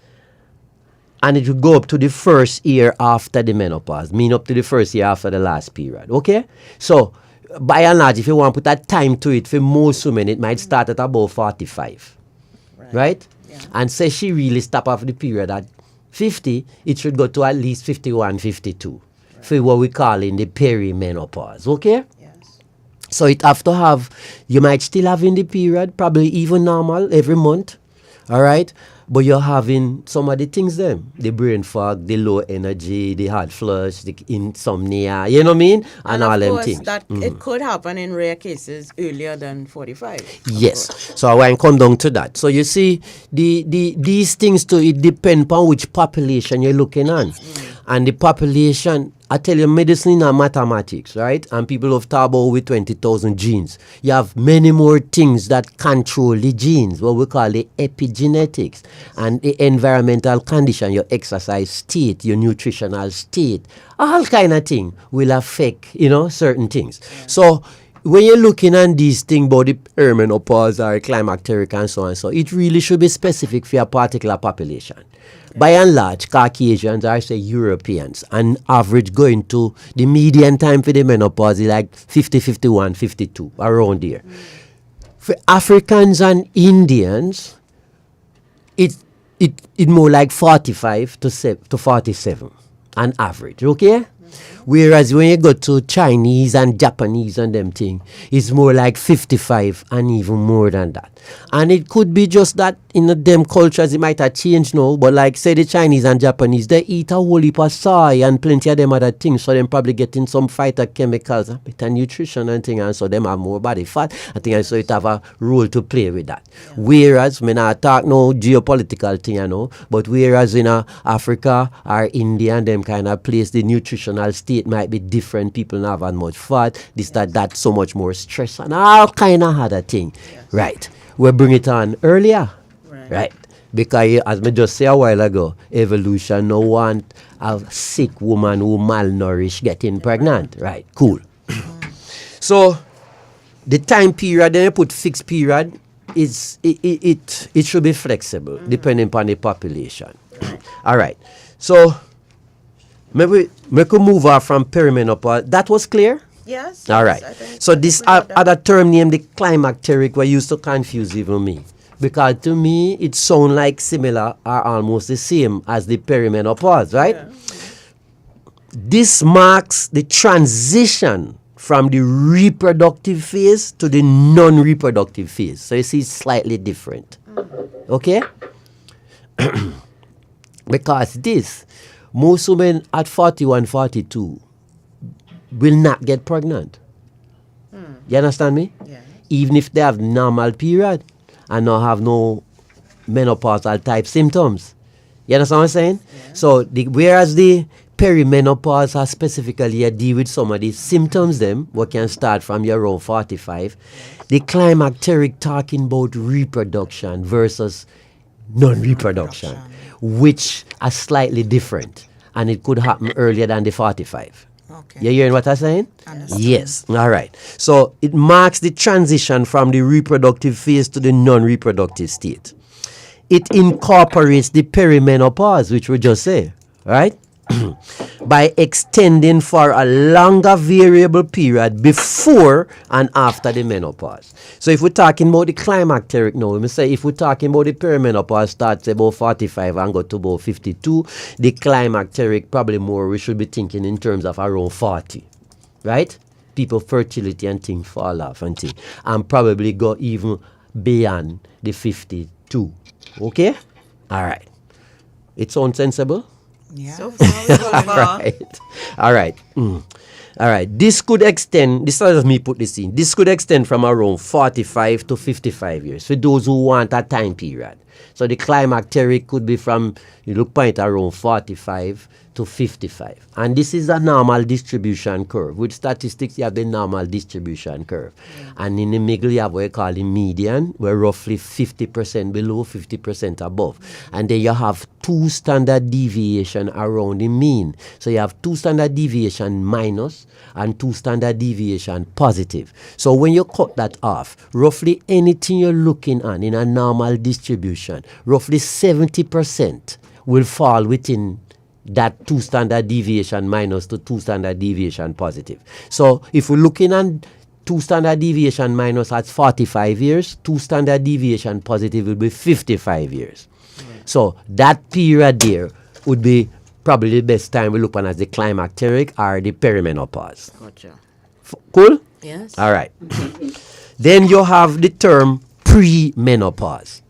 And it will go up to the first year after the menopause, mean up to the first year after the last period, okay? So, by and large, if you want to put that time to it, for most women, it might start at about 45, right? Yeah. And say she really stop off the period at 50, it should go to at least 51, 52, for what we call in the perimenopause, okay? So it have to have, you might still have in the period, probably even normal every month, all right? But you're having some of the things then, the brain fog, the low energy, the hot flush, the insomnia, you know what I mean? And all them things. That it could happen in rare cases earlier than 45. Yes. So I want to come down to that. So you see, these things too, it depends upon which population you're looking on. And the population, I tell you, medicine and mathematics, right? And people have talked about with 20,000 genes. You have many more things that control the genes, what we call the epigenetics, and the environmental condition, your exercise state, your nutritional state, all kind of thing will affect, certain things. Yeah. So when you're looking at these things about the perimenopause or climacteric and so on, so it really should be specific for a particular population. By and large, Caucasians are, say, Europeans, and average going to the median time for the menopause is like 50, 51, 52, around there. For Africans and Indians, it more like 45 to 47 on average, okay? Whereas when you go to Chinese and Japanese and them thing, it's more like 55 and even more than that. And it could be just that in them cultures it might have changed now, but like say the Chinese and Japanese, they eat a whole heap of soy and plenty of them other things, so them probably getting some phytochemicals and better nutrition and things, and so them have more body fat. I think so it have a role to play with that. Yeah. Whereas, when I talk no geopolitical thing, but whereas in Africa or India and them kind of place, the nutritional state might be different. People not have as much fat, this, that, so much more stress and all kind of other thing. Yes. Right. We bring it on earlier. Right. Because as me just say a while ago, evolution no want a sick woman who malnourished getting pregnant. Right. Cool. So the time period, then you put fixed period, it should be flexible depending upon the population. All right. So maybe we could move on from perimenopause. That was clear? Yes. All right. So this other term named the climacteric were used to confuse even me. Because to me, it sounds like similar or almost the same as the perimenopause, right? Yeah. This marks the transition from the reproductive phase to the non-reproductive phase. So you see, it's slightly different. Okay? Because this, most women at 41, 42 will not get pregnant. You understand me? Yeah. Even if they have normal period and not have no menopausal type symptoms. You understand what I'm saying? Yeah. So whereas the perimenopause has specifically deal with some of the symptoms them, what can start from your around 45, the climacteric talking about reproduction versus non-reproduction, which are slightly different. And it could happen earlier than the 45. Okay. You hearing what I'm saying? Understand. Yes. All right. So it marks the transition from the reproductive phase to the non-reproductive state. It incorporates the perimenopause, which we just say, right? By extending for a longer variable period before and after the menopause. So if we're talking about the climacteric now, let me say if we're talking about the perimenopause starts about 45 and go to about 52, the climacteric probably more we should be thinking in terms of around 40, right? People fertility and things fall off and things, and probably go even beyond the 52. Okay? All right. It sounds sensible? Yeah. So far, All right. All right. This could extend, this is me put this in. This could extend from around 45 to 55 years for those who want a time period. So the climacteric could be from, you look point around 45 to 55. And this is a normal distribution curve. With statistics, you have the normal distribution curve. Yeah. And in the middle, you have what you call the median, where roughly 50% below, 50% above. And then you have two standard deviation around the mean. So you have two standard deviation minus and two standard deviation positive. So when you cut that off, roughly anything you're looking at in a normal distribution, roughly 70% will fall within that two standard deviation minus to two standard deviation positive. So if we're looking at two standard deviation minus at 45 years, two standard deviation positive will be 55 years. Right. So that period there would be probably the best time we look on as the climacteric or the perimenopause. Gotcha. Cool? Yes. All right. Then you have the term premenopause.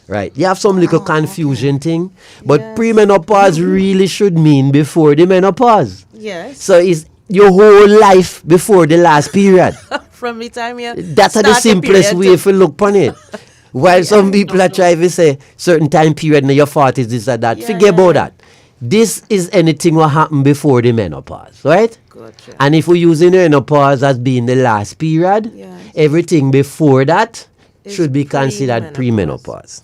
Right. You have some little confusion thing, but premenopause really should mean before the menopause. Yes. So it's your whole life before the last period. From the time you That's the simplest way if you look upon it. While some people are trying to say certain time period in your 40s, this or that. Forget about that. This is anything what happened before the menopause, right? Gotcha. And if we're using menopause as being the last period, everything before that should be considered premenopause.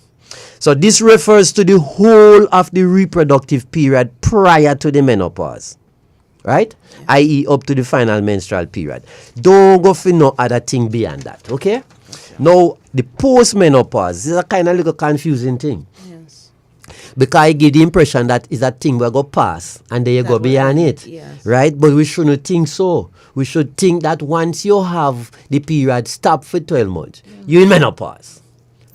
So this refers to the whole of the reproductive period prior to the menopause, right? I.e. up to the final menstrual period. Don't go for no other thing beyond that, okay? Gotcha. Now, the post-menopause is a kind of little confusing thing. Yes. Because I give the impression that is a thing we go past and then you go beyond it, right? But we shouldn't think so. We should think that once you have the period stop for 12 months, you're in menopause.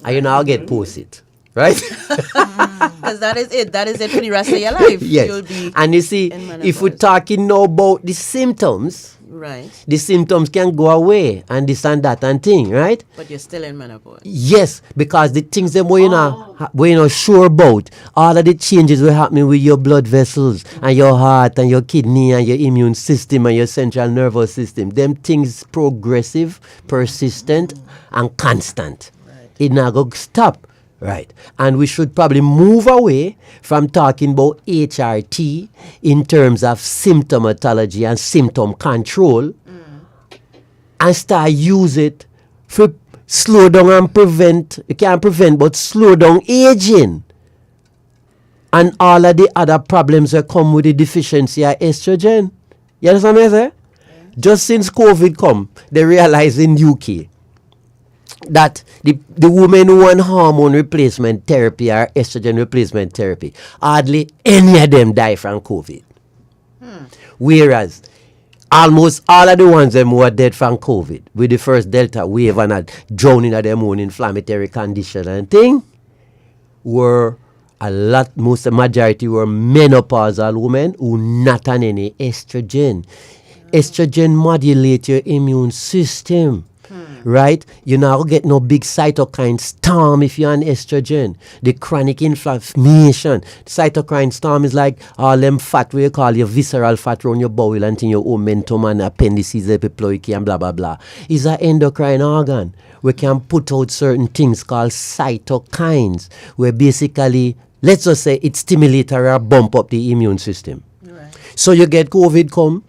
And you now get post-it. Right? Because that is it. That is it for the rest of your life. Yes. You'll be and you see, if we're talking now about the symptoms, right, the symptoms can go away and this and that and thing, right? But you're still in menopause. Yes, because the things that we're not sure about, all of the changes were happening with your blood vessels and your heart and your kidney and your immune system and your central nervous system. Them things progressive, persistent, and constant. Right. It not go stop. Right. And we should probably move away from talking about HRT in terms of symptomatology and symptom control and start use it for slow down and prevent, you can't prevent, but slow down aging. And all of the other problems that come with the deficiency of estrogen. You understand what I say? Yeah. Just since COVID come, they realize in UK that the women who want hormone replacement therapy or estrogen replacement therapy, hardly any of them die from COVID. Whereas almost all of the ones them who are dead from COVID with the first Delta wave and had drowning at their own inflammatory condition and thing were most the majority were menopausal women who not on any estrogen. Estrogen modulate your immune system. Right? You now get no big cytokine storm if you're on estrogen. The chronic inflammation. Cytokine storm is like all them fat we call your visceral fat around your bowel and your omentum and appendices, epiploidy and blah blah blah. Is an endocrine organ. We can put out certain things called cytokines, where basically, let's just say it stimulates or bump up the immune system. Right. So you get COVID come,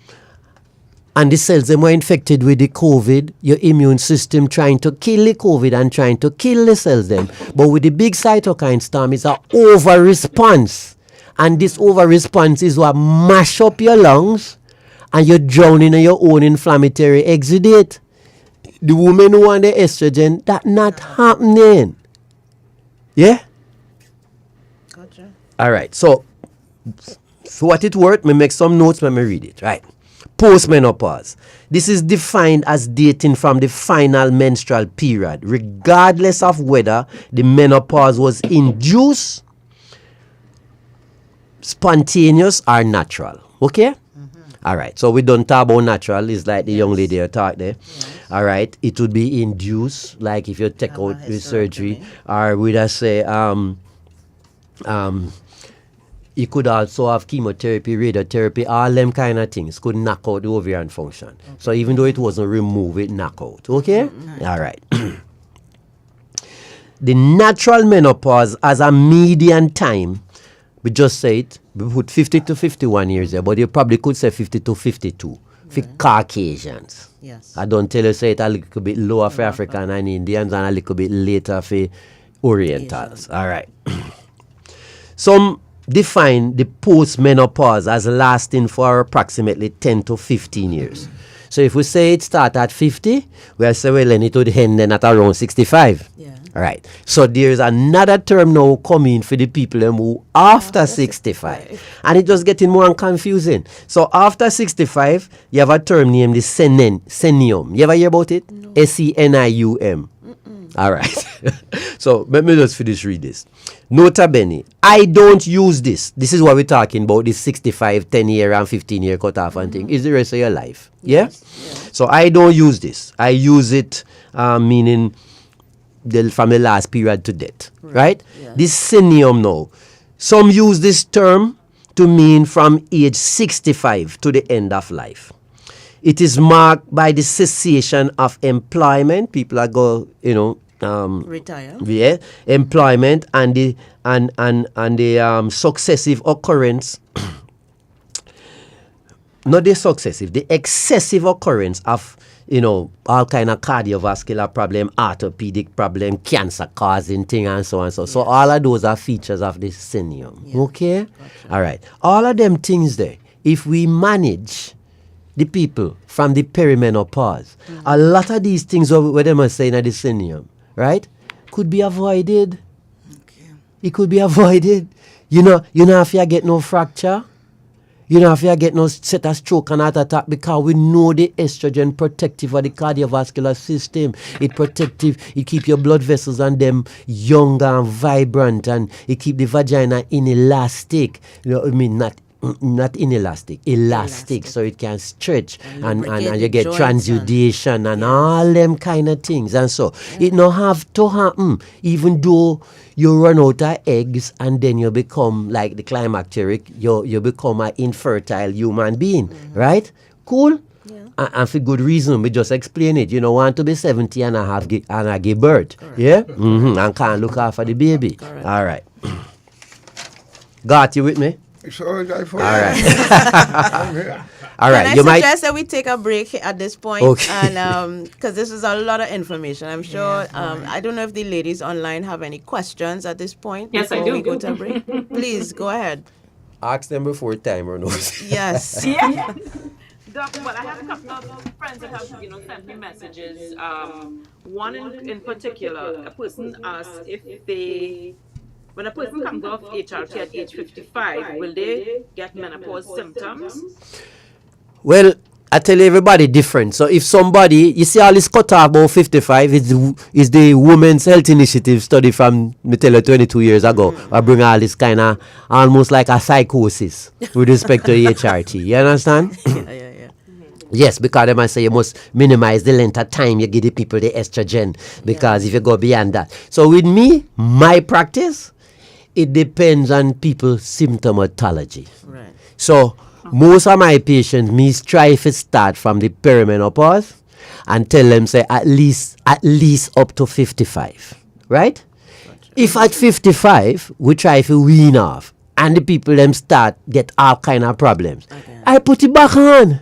and the cells them were infected with the COVID, your immune system trying to kill the COVID and trying to kill the cells them. But with the big cytokine storm, it's an over response. And this over response is what mash up your lungs and you're drowning in your own inflammatory exudate. The women who want the estrogen, that not happening. Yeah? Gotcha. All right. So for what it worth, me make some notes when me read it. Right. Postmenopause. This is defined as dating from the final menstrual period, regardless of whether the menopause was induced, spontaneous, or natural. Okay? All right. So we don't talk about natural. It's like the young lady I talked there. All right. It would be induced, like if you take out the surgery, or we just say you could also have chemotherapy, radiotherapy, all them kind of things could knock out the ovarian function. Okay. So even though it wasn't removed, it knock out. Okay? All right. The natural menopause as a median time, we just say it, we put 50 to 51 years there, but you probably could say 50 to 52 for Caucasians. Yes. I don't tell you say it a little bit lower for African and Indians and a little bit later for Orientals. Asian. All right. Some define the post-menopause as lasting for approximately 10 to 15 years. So if we say it start at 50, we'll say, well, then it would end then at around 65. Yeah. All right. So there's another term now coming for the people who after 65. And it's just getting more confusing. So after 65, you have a term named the senium. You ever hear about it? No. SENIUM. All right. So let me just finish read this. Nota bene, I don't use this. This is what we're talking about, this 65, 10-year and 15-year cutoff and thing. Is the rest of your life. Yes. So I don't use this. I use it meaning from the last period to death. Right? Yes. This senium now. Some use this term to mean from age 65 to the end of life. It is marked by the cessation of employment. People are go, retire. Yeah, employment and the successive occurrence. Not the successive, the excessive occurrence of all kind of cardiovascular problem, orthopedic problem, cancer causing thing and so on. So all of those are features of the senium. Yeah. Okay, gotcha. All right. All of them things there. If we manage the people from the perimenopause, a lot of these things what them are saying at the senium, right, could be avoided. Okay. It could be avoided. You know if you get no fracture, you know if you get no set of stroke and heart attack, because we know the estrogen protective of the cardiovascular system. It protective, it keep your blood vessels and them younger and vibrant, and it keep the vagina inelastic. Not inelastic, elastic, so it can stretch and you get transudation and all them kind of things. And so it not have to happen, even though you run out of eggs and then you become like the climacteric, you become an infertile human being, right? Cool? Yeah. And for good reason, we just explain it. You don't want to be 70 and I give birth. Correct. Yeah? And can't look after the baby. Correct. All right. Got you with me? All right. All right. Can I suggest that we take a break at this point? Okay. And because this is a lot of information, I'm sure. I don't know if the ladies online have any questions at this point. Yes, I do. We go to a break. Please go ahead. Ask them before time or no. Yes. Yeah. Doctor, well, I have a couple of friends that have, sent me messages. One in particular, a person asked when a person comes off HRT at age 55, will they get menopause symptoms? Well, I tell everybody different. So if somebody, you see all this cut off about 55 is the Women's Health Initiative study from, me tell you, 22 years ago. I bring all this kind of almost like a psychosis with respect to HRT. You understand? Yeah. Yes, because they might say you must minimize the length of time you give the people the estrogen. Because if you go beyond that. So with me, my practice, it depends on people's symptomatology. Right. So most of my patients, me try to start from the perimenopause and tell them say at least up to 55, right? Gotcha. If at 55 we try to wean off and the people them start get all kind of problems, okay, I put it back on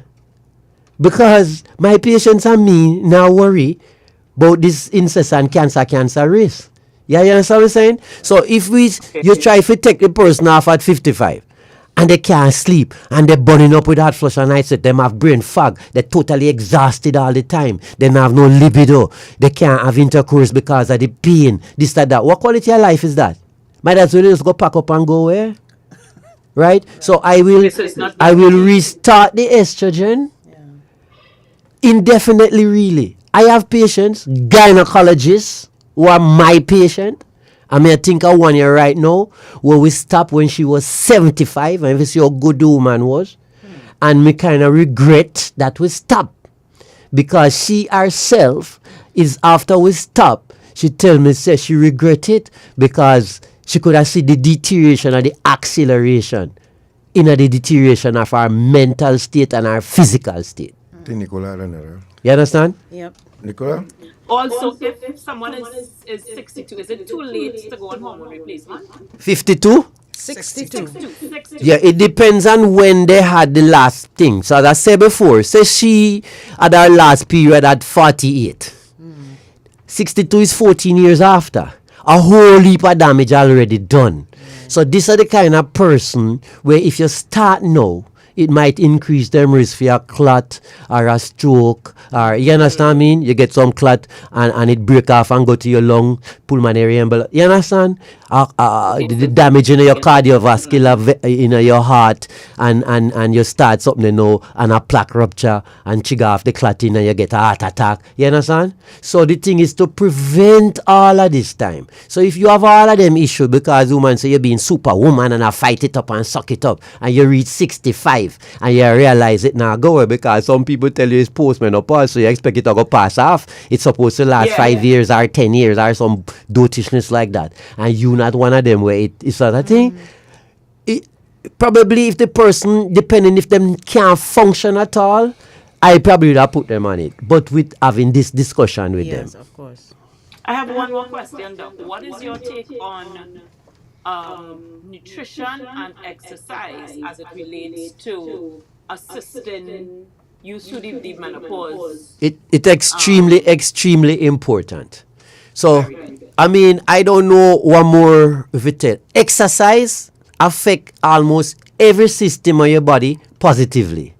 because my patients and me now worry about this incessant cancer risk. Yeah, you understand what I'm saying? So if you try to take the person off at 55 and they can't sleep and they're burning up with hot flush and night sweat, them have brain fog, they're totally exhausted all the time, they have no libido, they can't have intercourse because of the pain, this, that. What quality of life is that? Might as well just go pack up and go where? Right? So I will restart the estrogen indefinitely, really. I have patients, gynecologists, who are my patient. I mean, I think of one year right now where we stopped when she was 75, and if you see how good the woman was. And me kind of regret that we stopped. Because she herself is, after we stopped, she tell me, say she regret it because she could have seen the deterioration or the acceleration in the deterioration of our mental state and our physical state. Nicola, you understand? Yep. Nicola? Also, if someone is 62, is it too late to go on hormone replacement? 52? 62. Yeah, it depends on when they had the last thing. So as I said before, say she had her last period at 48. 62 is 14 years after. A whole heap of damage already done. So this is the kind of person where if you start now, it might increase them risk for a clot or a stroke, or you understand what I mean? You get some clot and it break off and go to your lung, pulmonary embolism. You understand? The damage in your cardiovascular, in your heart, and you start something, and a plaque rupture and trigger off the clotting and you get a heart attack. You understand? So the thing is to prevent all of this time. So if you have all of them issues because woman say you're being superwoman and I fight it up and suck it up and you reach 65 and you realize it now go away because some people tell you it's postmenopause, so you expect it to go pass off. It's supposed to last 5 years or 10 years or some dotishness like that. And you not one of them where it's not a thing. Probably if the person, depending if them can't function at all, I probably would have put them on it. But with having this discussion with them. Yes, of course. I have one more question, Doc. What is your take on nutrition and exercise as it relates to assisting you through the menopause? It's extremely important. So, I mean, I don't know what more if it tell. Exercise affect almost every system of your body positively.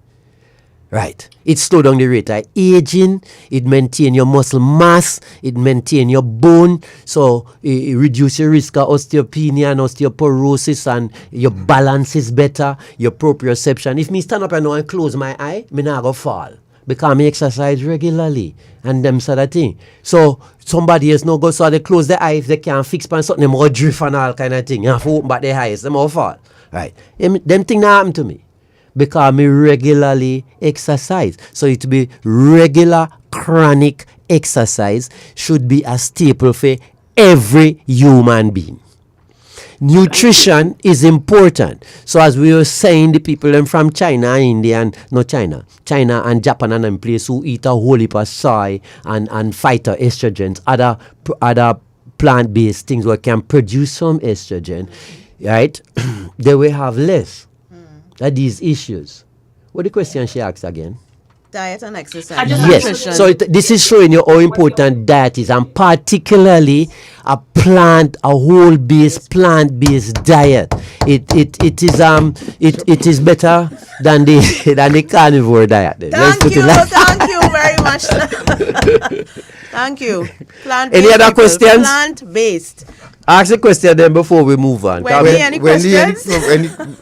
Right. It slow down the rate of aging, it maintain your muscle mass, it maintain your bone, so it reduce your risk of osteopenia and osteoporosis, and your balance is better, your proprioception. If me stand up and now and close my eye, me not go fall. Because me exercise regularly and them sort of thing. So somebody else no go, so they close their eyes, they can't fix pan something, them go drift and all kind of thing. You have to open back their eyes, them all fall. Right. Them thing not happen to me. Because me regularly exercise. So it be regular chronic exercise should be a staple for every human being. Nutrition is important. So as we were saying, the people them from China and India and China and Japan and them place who eat a whole heap of soy and phytoestrogens, other plant-based things where can produce some estrogen, right? They will have less. These issues. What the question she asked again? Diet and exercise. Yes. Nutrition. So this is showing you how important diet is, and particularly a whole-based plant-based diet. It is better than the carnivore diet. Thank you very much. Thank you. Plant-based. Any other questions? Plant-based. Ask a question then before we move on. Wendy, any questions?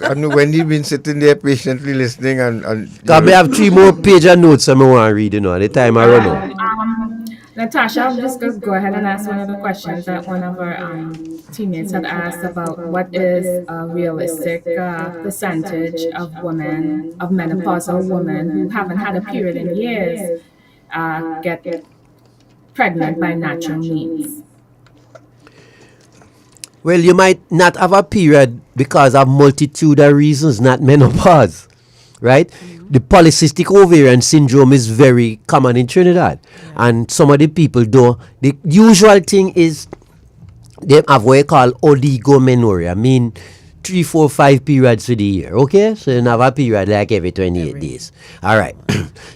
Wendy been sitting there patiently listening and we have 3 more page of notes I want to read, at the time I run out. Natasha, I'm just going to go ahead and ask one of the questions that one of our teammates had asked about what is a realistic percentage of women, of menopausal women who haven't had a period in years, get pregnant by natural means. Well, you might not have a period because of multitude of reasons, not menopause, right? The polycystic ovarian syndrome is very common in Trinidad. And some of the people don't. The usual thing is they have what you call oligomenorrhea, mean 3, 4, 5 periods for the year, okay? So you have a period like every 28 days. All right.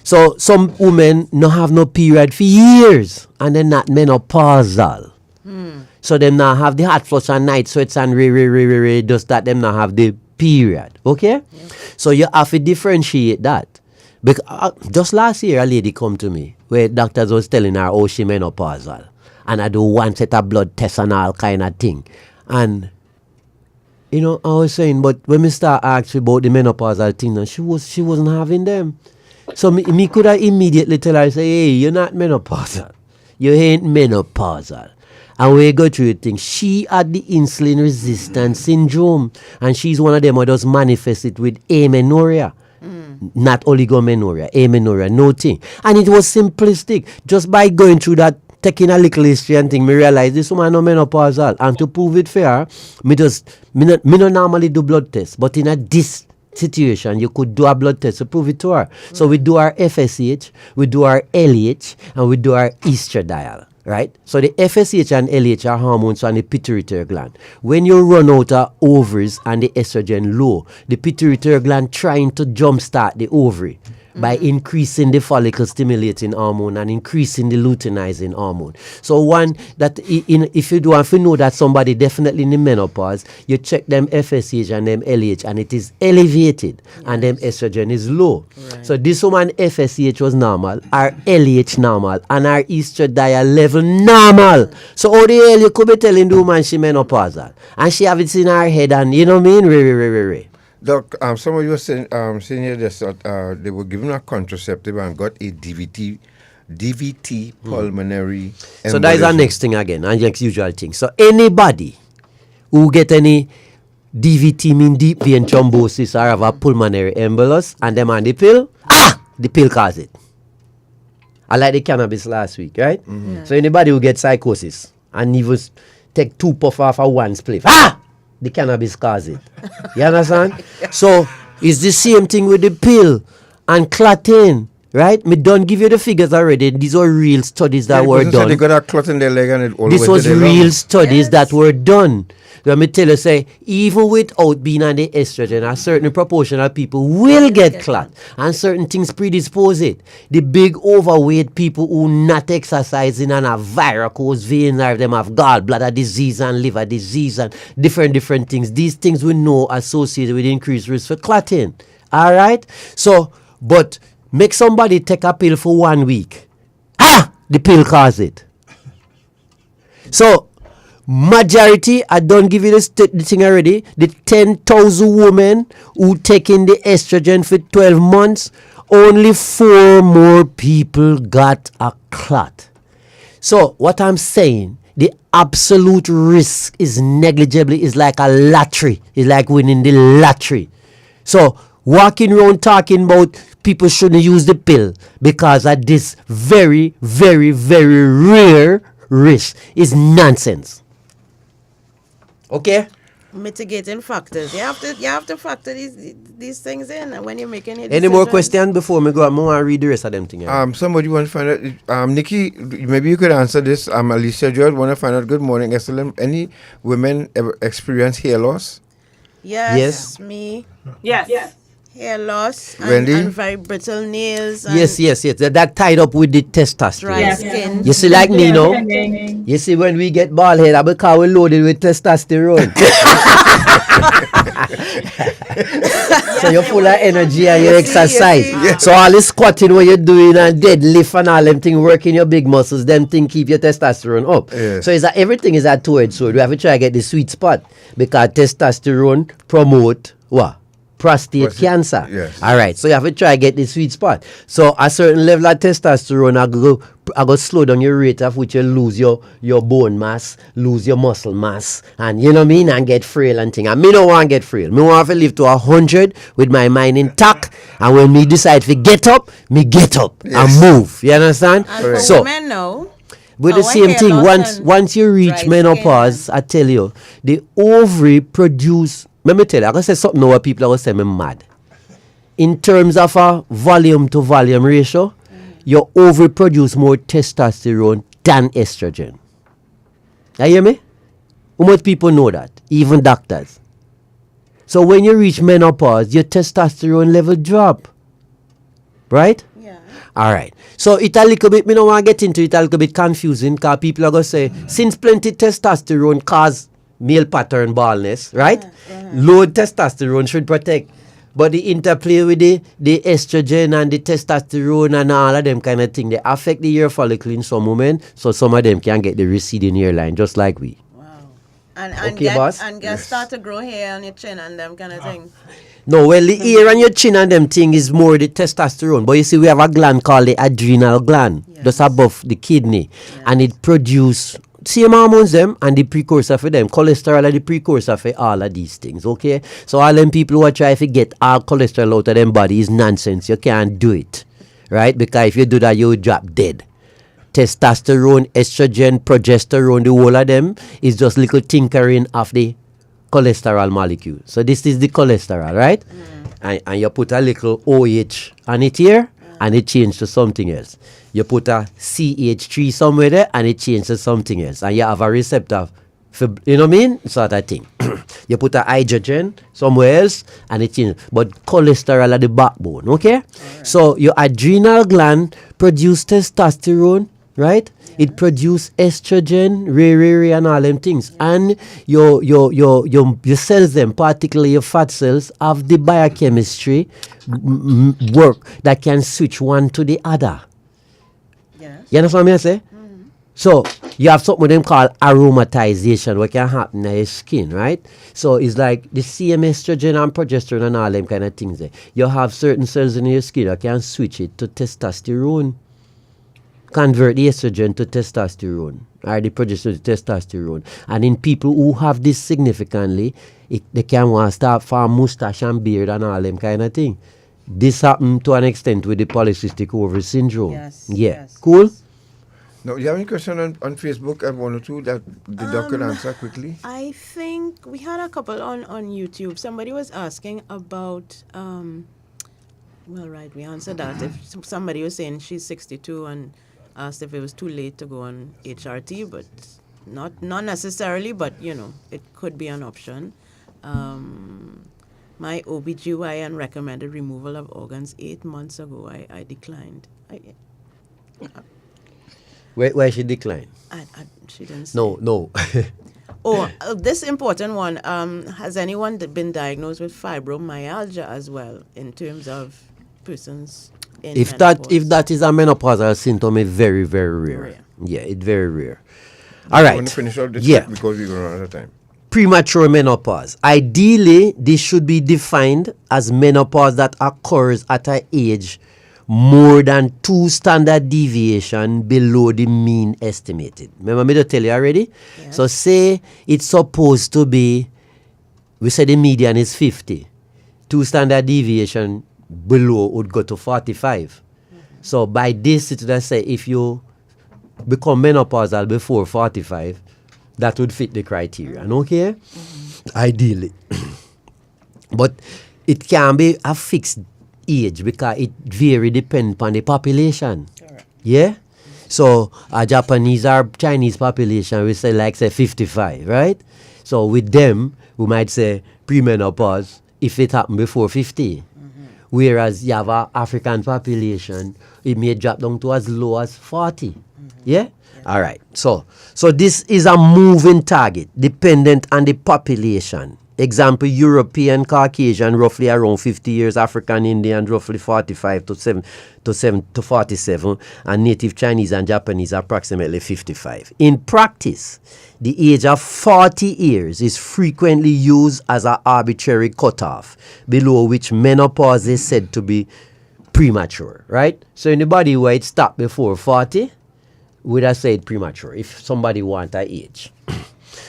So some women no have no period for years and they're not menopausal. So them now have the hot flush and night sweats and just that them now have the period, okay? So you have to differentiate that. Because just last year a lady come to me where doctors was telling her she menopausal and I do one set of blood tests and all kind of thing. And I was saying, but when me start asking about the menopausal thing, and she wasn't having them. So me could have immediately tell her, say, hey, you're not menopausal. You ain't menopausal. And we go through the thing. She had the insulin resistance syndrome. And she's one of them who does manifest it with amenorrhea. Not oligomenorrhea, amenorrhea, no thing. And it was simplistic. Just by going through that, taking a little history and thing, me realize this woman no menopausal. And to prove it fair, me not normally do blood tests. But in this situation, you could do a blood test to prove it to her. So we do our FSH, we do our LH, and we do our estradiol. Right? So the FSH and LH are hormones on the pituitary gland. When you run out of ovaries and the estrogen low, the pituitary gland trying to jumpstart the ovary by increasing the follicle stimulating hormone and increasing the luteinizing hormone. So one that if you do want to know that somebody definitely in the menopause, you check them FSH and them LH and it is elevated and them estrogen is low. Right. So this woman FSH was normal, our LH normal, and our estradiol level normal. So how the hell you could be telling the woman she menopausal and she have it in her head and you know what I mean? Doc, somebody was saying here that they were given a contraceptive and got a DVT pulmonary embolism. So that is our next thing again, and next usual thing. So anybody who get any DVT, mean deep vein thrombosis, or have a pulmonary embolus, and them on the pill, the pill cause it. I like the cannabis last week, right? So anybody who gets psychosis and even take 2 puff off of one spliff, the cannabis cause it. You understand? So it's the same thing with the pill and clotting, right? Me don't give you the figures already. These are real studies that were done. They got a clot in their leg and it all this was real studies that were done. Let me tell you, say, even without being on the estrogen, a certain proportion of people will get clot. And certain things predispose it. The big overweight people who not exercising and have varicose veins, or them have gallbladder disease and liver disease and different things. These things we know associated with increased risk for clotting. All right? So, but make somebody take a pill for 1 week. The pill cause it. So, majority, I don't give you the thing already, the 10,000 women who taking the estrogen for 12 months, only 4 more people got a clot. So what I'm saying, the absolute risk is negligible, is like a lottery. It's like winning the lottery. So walking around talking about people shouldn't use the pill because of this very, very, very rare risk is nonsense. Okay. Mitigating factors. You have to factor these things in when you're making your decisions. Any more questions before me go? I want to read the rest of them things. Somebody want to find out. Nikki, maybe you could answer this. Alicia George want to find out. Good morning, excellent. Any women ever experience hair loss? Yes. Me. Yes. Hair loss Wendy? And very brittle nails. And yes. That tied up with the testosterone. Dry skin. You see, like me, no? You see, when we get bald head, because we're loaded with testosterone. So you're full of energy and you exercise. Yes. So all this squatting what you're doing and deadlift and all them things working your big muscles, them thing keep your testosterone up. Yes. So everything is a two-edged sword. We have to try to get the sweet spot because testosterone promote what? Prostate cancer. Yes. All right. So you have to try to get the sweet spot. So a certain level of testosterone I go slow down your rate of which you lose your bone mass, lose your muscle mass, and you know what I mean, and get frail and thing. And me don't want to get frail. Me want to live to 100 with my mind intact. And when me decide to get up and move. You understand? And for So women now, with the same thing, once you reach menopause, I tell you, the ovary produce. Let me tell you, I'm going to say something now where people are going to say me mad. In terms of a volume to volume ratio, your ovary produce more testosterone than estrogen. You hear me? How much people know that? Even doctors. So when you reach menopause, your testosterone level drop. Right? Yeah. All right. So it's a little bit, me don't want to get into it, a little bit confusing because people are going to say, since plenty testosterone cause male pattern baldness, right? Low testosterone should protect. But the interplay with the estrogen and the testosterone and all of them kind of thing, they affect the hair follicle in some women, so some of them can get the receding hairline, just like we. and Okay, boss? start to grow hair on your chin and them kind of thing. No, well, the hair on your chin and them thing is more the testosterone. But you see, we have a gland called the adrenal gland, just above the kidney, and it produce same hormones them and the precursor for them. Cholesterol are the precursor for all of these things, okay? So all them people who are trying to get all cholesterol out of them body is nonsense. You can't do it, right? Because if you do that, you will drop dead. Testosterone, estrogen, progesterone, the whole of them is just little tinkering of the cholesterol molecule. So this is the cholesterol, right? And you put a little OH on it here and it changes to something else. You put a CH3 somewhere there and it changes to something else. And you have a receptor for, you know what I mean? Sort of thing. You put a hydrogen somewhere else and it changes. But cholesterol are the backbone, okay? So your adrenal gland produce testosterone, right? It produce estrogen, and all them things. And your cells, them, particularly your fat cells, have the biochemistry work that can switch one to the other. You understand what I say? So you have something with them called aromatization, what can happen in your skin, right? So it's like the same estrogen and progesterone and all them kind of things there. You have certain cells in your skin that can switch it to testosterone. Convert the estrogen to testosterone, or the progesterone to testosterone. And in people who have this significantly, they can want to start farm mustache and beard and all them kind of thing. This happened to an extent with the polycystic ovary syndrome. Yes. Cool? Now, you have any question on Facebook and one or two that the doc can answer quickly? I think we had a couple on YouTube. Somebody was asking about, well, right, we answered that. If somebody was saying she's 62 and asked if it was too late to go on HRT, but not necessarily, but, you know, it could be an option. My OBGYN recommended removal of organs 8 months ago. I declined. Where she declined? She didn't say. No. This important one. Has anyone been diagnosed with fibromyalgia as well in terms of persons in menopause? If that is a menopausal symptom, it's very, very rare. Yeah, it's very rare. All right. I want to finish out this because we're going to run out of time. Premature menopause. Ideally, this should be defined as menopause that occurs at an age more than 2 standard deviation below the mean estimated. Remember me to tell you already? Yeah. So say it's supposed to be, we say the median is 50. 2 standard deviation below would go to 45. So by this, it would say if you become menopausal before 45, that would fit the criteria. Okay? Ideally. But it can be a fixed age because it very depends upon the population. Yeah? So a Japanese or Chinese population, we say 55, right? So with them, we might say premenopause if it happened before 50. Whereas you have an African population, it may drop down to as low as 40. Yeah? All right. So this is a moving target dependent on the population. Example, European Caucasian, roughly around 50 years, African Indian, roughly 45 to 47, and Native Chinese and Japanese, approximately 55. In practice, the age of 40 years is frequently used as an arbitrary cutoff, below which menopause is said to be premature, right? So anybody who had stopped before 40 would have said premature if somebody want an age.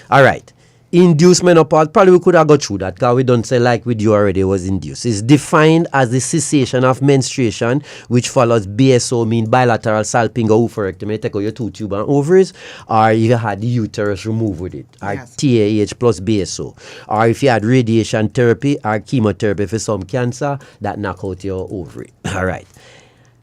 All right. Induced menopause, probably we could have got through that because we don't say like with you already was induced. It's defined as the cessation of menstruation which follows BSO, mean bilateral salping or oophorectomy, take out your 2 tube and ovaries, or you had the uterus removed with it, or Yes. TAH plus BSO, or if you had radiation therapy or chemotherapy for some cancer, that knock out your ovary. All right.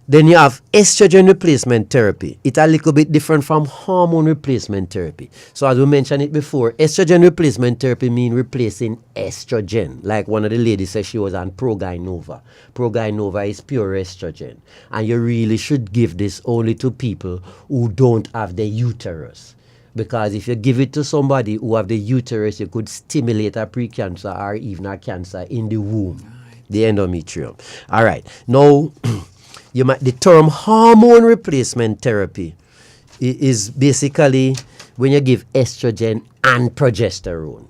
Then you have estrogen replacement therapy. It's a little bit different from hormone replacement therapy. So as we mentioned it before, estrogen replacement therapy means replacing estrogen. Like one of the ladies said she was on Proginova. Proginova is pure estrogen. And you really should give this only to people who don't have the uterus. Because if you give it to somebody who have the uterus, you could stimulate a precancer or even a cancer in the womb, the endometrium. All right. Now, the term hormone replacement therapy is basically when you give estrogen and progesterone,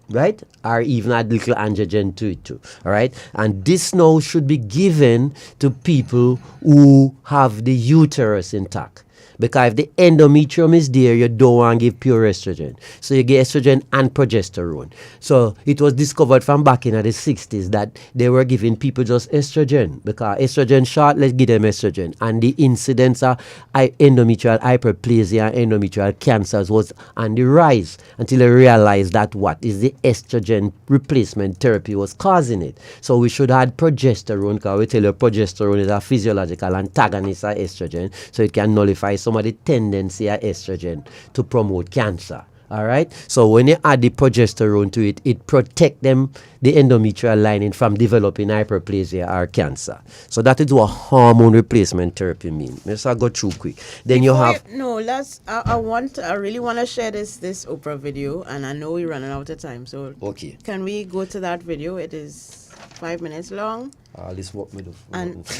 right? Or even add little androgen to it too, all right? And this now should be given to people who have the uterus intact. Because if the endometrium is there, you don't want to give pure estrogen. So you get estrogen and progesterone. So it was discovered from back in the 60s that they were giving people just estrogen. Because estrogen short, let's give them estrogen. And the incidence of endometrial hyperplasia and endometrial cancers was on the rise until they realized that what is the estrogen replacement therapy was causing it. So we should add progesterone, because we tell you progesterone is a physiological antagonist of estrogen. So it can nullify some of the tendency of estrogen to promote cancer. All right. So when you add the progesterone to it, it protects them, the endometrial lining, from developing hyperplasia or cancer. So that is what hormone replacement therapy means. Let's go through quick. Then you have. I really want to share this Oprah video, and I know we're running out of time. So okay. Can we go to that video? It is 5 minutes long. Let's walk me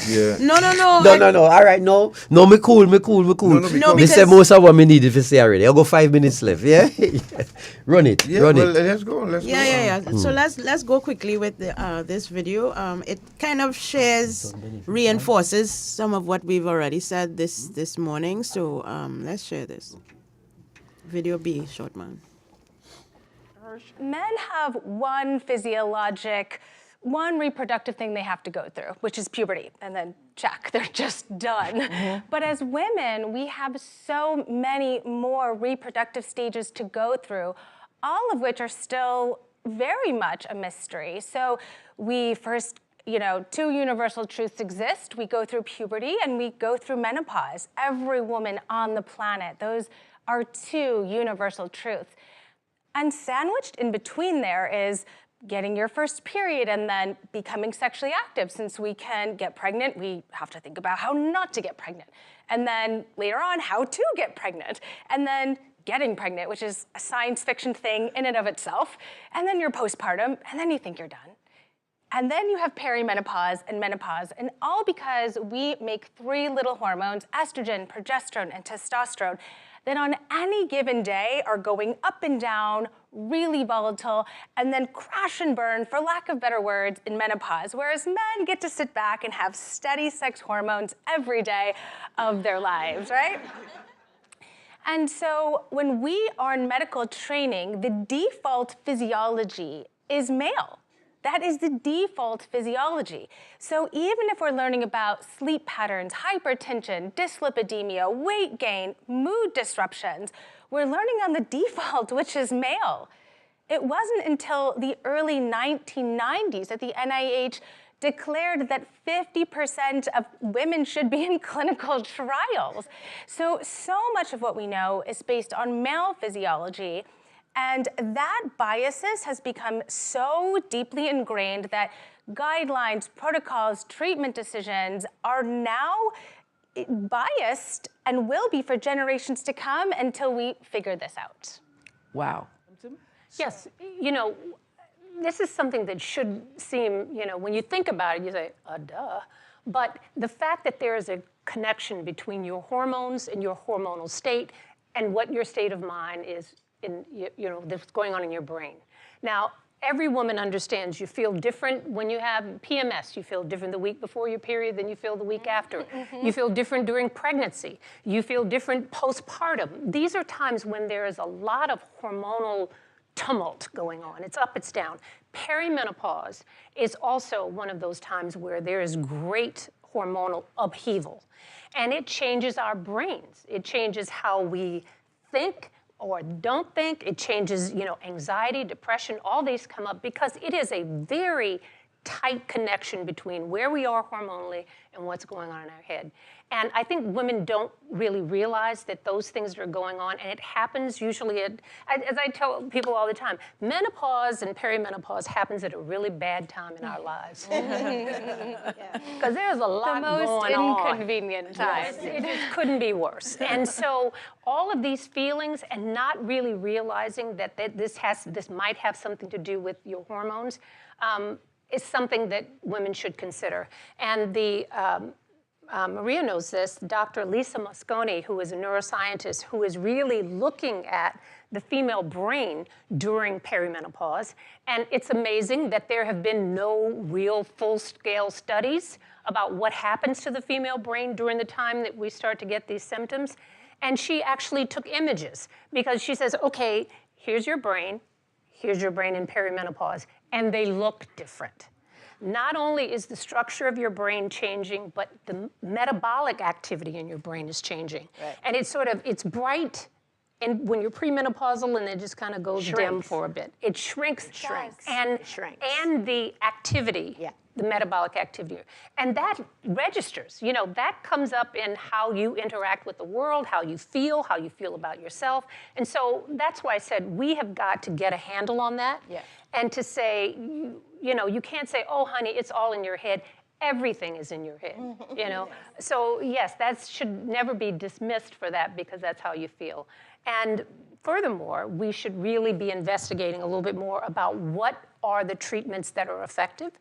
yeah. No. All right, no, me cool. Me say most of what me needed to say already. I go 5 minutes left. Yeah, run it. Let's go. Yeah. So let's go quickly with this video. It kind of reinforces some of what we've already said this morning. So let's share this video. B, short man. Men have one reproductive thing they have to go through, which is puberty, and then check, they're just done. Mm-hmm. But as women, we have so many more reproductive stages to go through, all of which are still very much a mystery. So we first, two universal truths exist. We go through puberty and we go through menopause. Every woman on the planet, those are two universal truths. And sandwiched in between there is getting your first period and then becoming sexually active. Since we can get pregnant, we have to think about how not to get pregnant. And then later on, how to get pregnant. And then getting pregnant, which is a science fiction thing in and of itself. And then you're postpartum, and then you think you're done. And then you have perimenopause and menopause, and all because we make three little hormones, estrogen, progesterone, and testosterone, that on any given day are going up and down, really volatile, and then crash and burn, for lack of better words, in menopause, whereas men get to sit back and have steady sex hormones every day of their lives, right? And so when we are in medical training, the default physiology is male. That is the default physiology. So even if we're learning about sleep patterns, hypertension, dyslipidemia, weight gain, mood disruptions, we're learning on the default, which is male. It wasn't until the early 1990s that the NIH declared that 50% of women should be in clinical trials. So much of what we know is based on male physiology. And that biases has become so deeply ingrained that guidelines, protocols, treatment decisions are now biased and will be for generations to come until we figure this out. Wow. Yes, you know, this is something that should seem, you know, when you think about it, you say, duh. But the fact that there is a connection between your hormones and your hormonal state and what your state of mind is in, you know, that's going on in your brain. Now, every woman understands you feel different when you have PMS. You feel different the week before your period than you feel the week after. You feel different during pregnancy. You feel different postpartum. These are times when there is a lot of hormonal tumult going on. It's up, it's down. Perimenopause is also one of those times where there is great hormonal upheaval. And it changes our brains. It changes how we think or don't think. It changes, you know, anxiety, depression, all these come up because it is a very tight connection between where we are hormonally and what's going on in our head. And I think women don't really realize that those things are going on, and it happens usually at, as I tell people all the time, menopause and perimenopause happens at a really bad time in our lives. Because there's a lot going on. The most inconvenient time. Yes, it just couldn't be worse. And so all of these feelings and not really realizing that this might have something to do with your hormones is something that women should consider. And the Maria knows this, Dr. Lisa Mosconi, who is a neuroscientist who is really looking at the female brain during perimenopause. And it's amazing that there have been no real full-scale studies about what happens to the female brain during the time that we start to get these symptoms. And she actually took images because she says, okay, here's your brain in perimenopause, and they look different. Not only is the structure of your brain changing, but the metabolic activity in your brain is changing. Right. And it's bright, and when you're premenopausal, and it just kind of goes dim for a bit. It shrinks. And the activity, the metabolic activity. And that registers, you know, that comes up in how you interact with the world, how you feel about yourself. And so that's why I said we have got to get a handle on that. Yeah. And to say, you know, you can't say, oh, honey, it's all in your head. Everything is in your head, you know? So yes, that should never be dismissed for that because that's how you feel. And furthermore, we should really be investigating a little bit more about what are the treatments that are effective.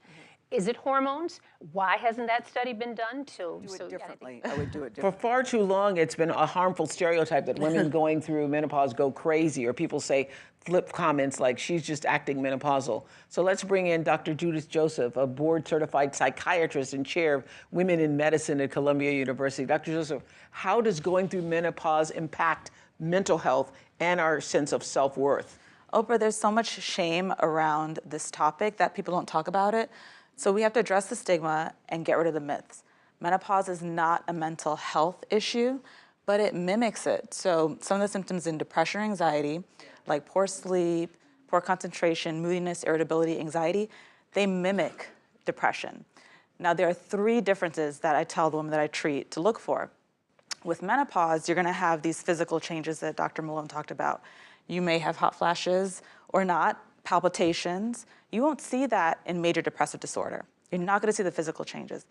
Is it hormones? Why hasn't that study been done? Do it differently. I would do it differently. For far too long, it's been a harmful stereotype that women going through menopause go crazy, or people say flip comments like, she's just acting menopausal. So let's bring in Dr. Judith Joseph, a board-certified psychiatrist and chair of Women in Medicine at Columbia University. Dr. Joseph, how does going through menopause impact mental health and our sense of self-worth? Oprah, there's so much shame around this topic that people don't talk about it. So we have to address the stigma and get rid of the myths. Menopause is not a mental health issue, but it mimics it. So some of the symptoms in depression or anxiety, like poor sleep, poor concentration, moodiness, irritability, anxiety, they mimic depression. Now there are 3 differences that I tell the women that I treat to look for. With menopause, you're gonna have these physical changes that Dr. Malone talked about. You may have hot flashes or not, palpitations. You won't see that in major depressive disorder. You're not gonna see the physical changes.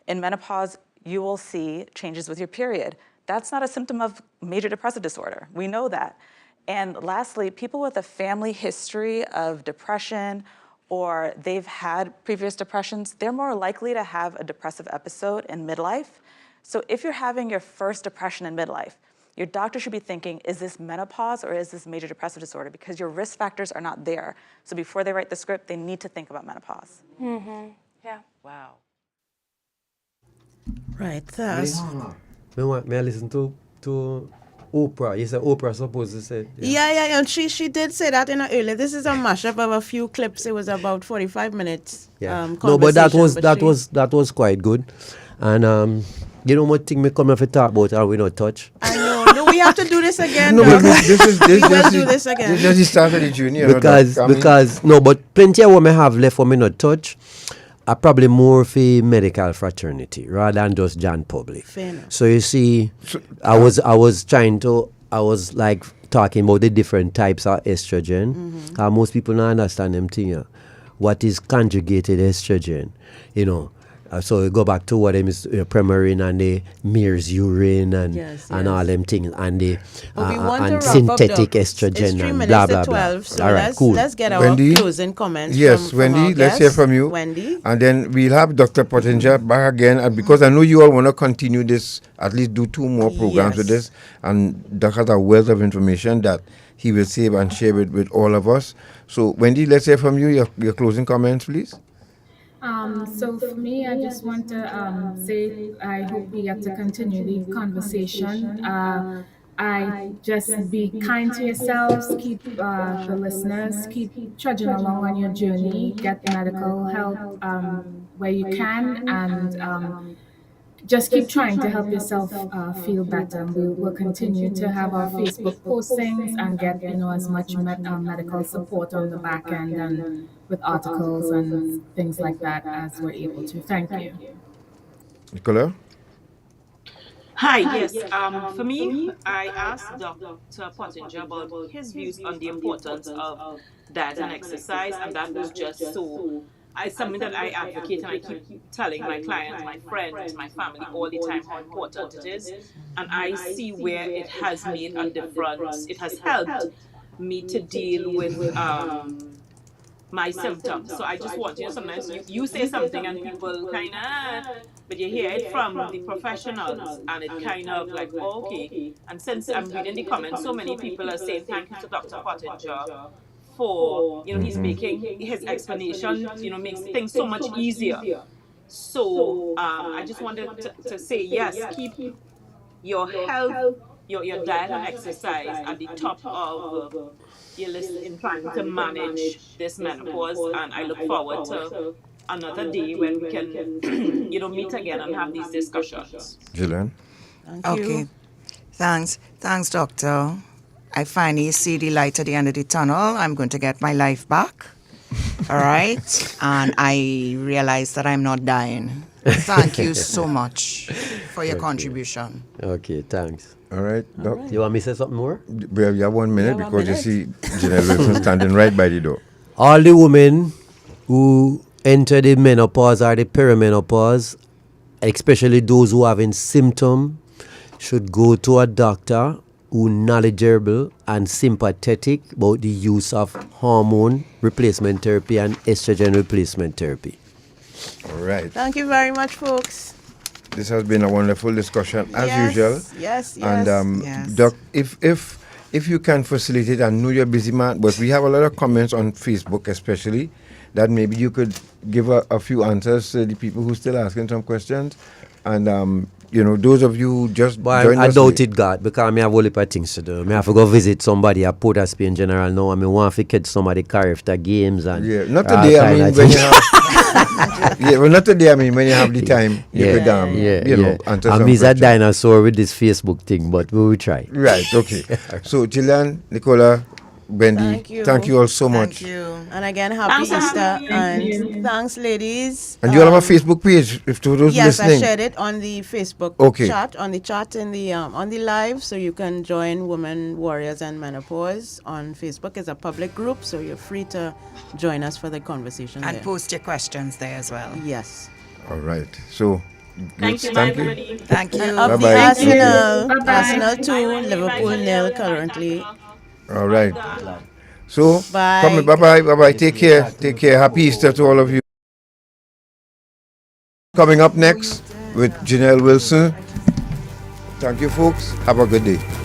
In menopause, you will see changes with your period. That's not a symptom of major depressive disorder. We know that. And lastly, people with a family history of depression or they've had previous depressions, they're more likely to have a depressive episode in midlife. So if you're having your first depression in midlife, your doctor should be thinking, is this menopause or is this major depressive disorder? Because your risk factors are not there. So before they write the script, they need to think about menopause. Yeah. Wow. Right, that's... May I listen to Oprah? You said Oprah supposed to say... Yeah, and she did say that in earlier. This is a mashup of a few clips. It was about 45 minutes. Yeah. No, but that was quite good. And you know what thing me come here to talk about and we not touch? I know. No, we have to do this again. No, but this we will do this again. This is the start of the junior. Because no, but plenty of what me have left for me not touch are probably more for medical fraternity rather than just John public. Fair enough. So you see, I was like talking about the different types of estrogen. Most people don't understand them thing. What is conjugated estrogen? You know, So we go back to what them is Premarin and the Mears urine and all them things and the and synthetic estrogen and blah blah blah. So all right, cool. Let's get our Wendy? closing comments. Yes, from Wendy, our let's hear guests. from you. Wendy. And then we'll have Dr. Pottinger back again, and because I know you all want to continue this, at least do 2 more programs with this. And Doc has a wealth of information that he will save and share with all of us. So, Wendy, let's hear from you. Your closing comments, please. So for me, I just want to say I hope we get to continue the conversation. I just be kind to yourselves, keep the listeners, keep trudging along on your journey, get medical help where you can, and just keep trying to help yourself feel better. We'll continue to have our Facebook postings and get as much medical support on the back end and with articles and things like that as we're able to. Thank you. Nicola? Hi, yes. For me, I asked Dr. Pottinger about his views on the importance of diet and exercise, and that was just so. It's something that I advocate, and I keep telling my clients, my friends, my family all the time how important it is. And I see where it has made a difference. It has helped me to deal with my symptoms. So I just want, sometimes you say something and people kind of, but you hear it from the professionals and it kind of like, oh, okay. And since I'm reading the comments, so many people are saying thank you to Dr. Pottinger for, he's making his explanation, makes things so much easier. So I just wanted to say, yes, keep your health, your diet and exercise at the top of your list in trying to manage this menopause, and I look forward to another day when we can, meet again and have these discussions. Gillian? Okay. Thanks, doctor. I finally see the light at the end of the tunnel. I'm going to get my life back. All right? And I realize that I'm not dying. Thank you so much for your contribution. Okay, thanks. All right, Doc. You want me to say something more? We have 1 minute because you see Janelle Wilson standing right by the door. All the women who enter the menopause or the perimenopause, especially those who have symptoms, should go to a doctor who knowledgeable and sympathetic about the use of hormone replacement therapy and estrogen replacement therapy. All right. Thank you very much, folks. This has been a wonderful discussion as usual. Yes. And Doc, if you can facilitate, I know you're busy man, but we have a lot of comments on Facebook especially, that maybe you could give a few answers to the people who still asking some questions. And those of you who just joined I us doubt it, God, because I have a whole heap of things to do. I have to go visit somebody at Port of Spain General now. I want to catch somebody character games and not today. I mean, when you have not today. I mean, when you have the time, you could answer some questions. I'm a dinosaur with this Facebook thing, but we will try. Right. Okay. So, Gillian, Nicola, Wendy, thank you all so much. Thank you. And again, happy Easter. And thanks, ladies. And you all have a Facebook page, if to those listening. Yes, I shared it on the Facebook chat, on the chat in the on the live, so you can join Women Warriors and Menopause on Facebook. It's a public group, so you're free to join us for the conversation and there. post your questions there as well. Yes. All right. So, thank you. Thank you. And up the Arsenal 2, Liverpool 0 currently. All right. So, bye. Bye-bye. Take care. Happy Easter to all of you. Coming up next with Janelle Wilson. Thank you, folks. Have a good day.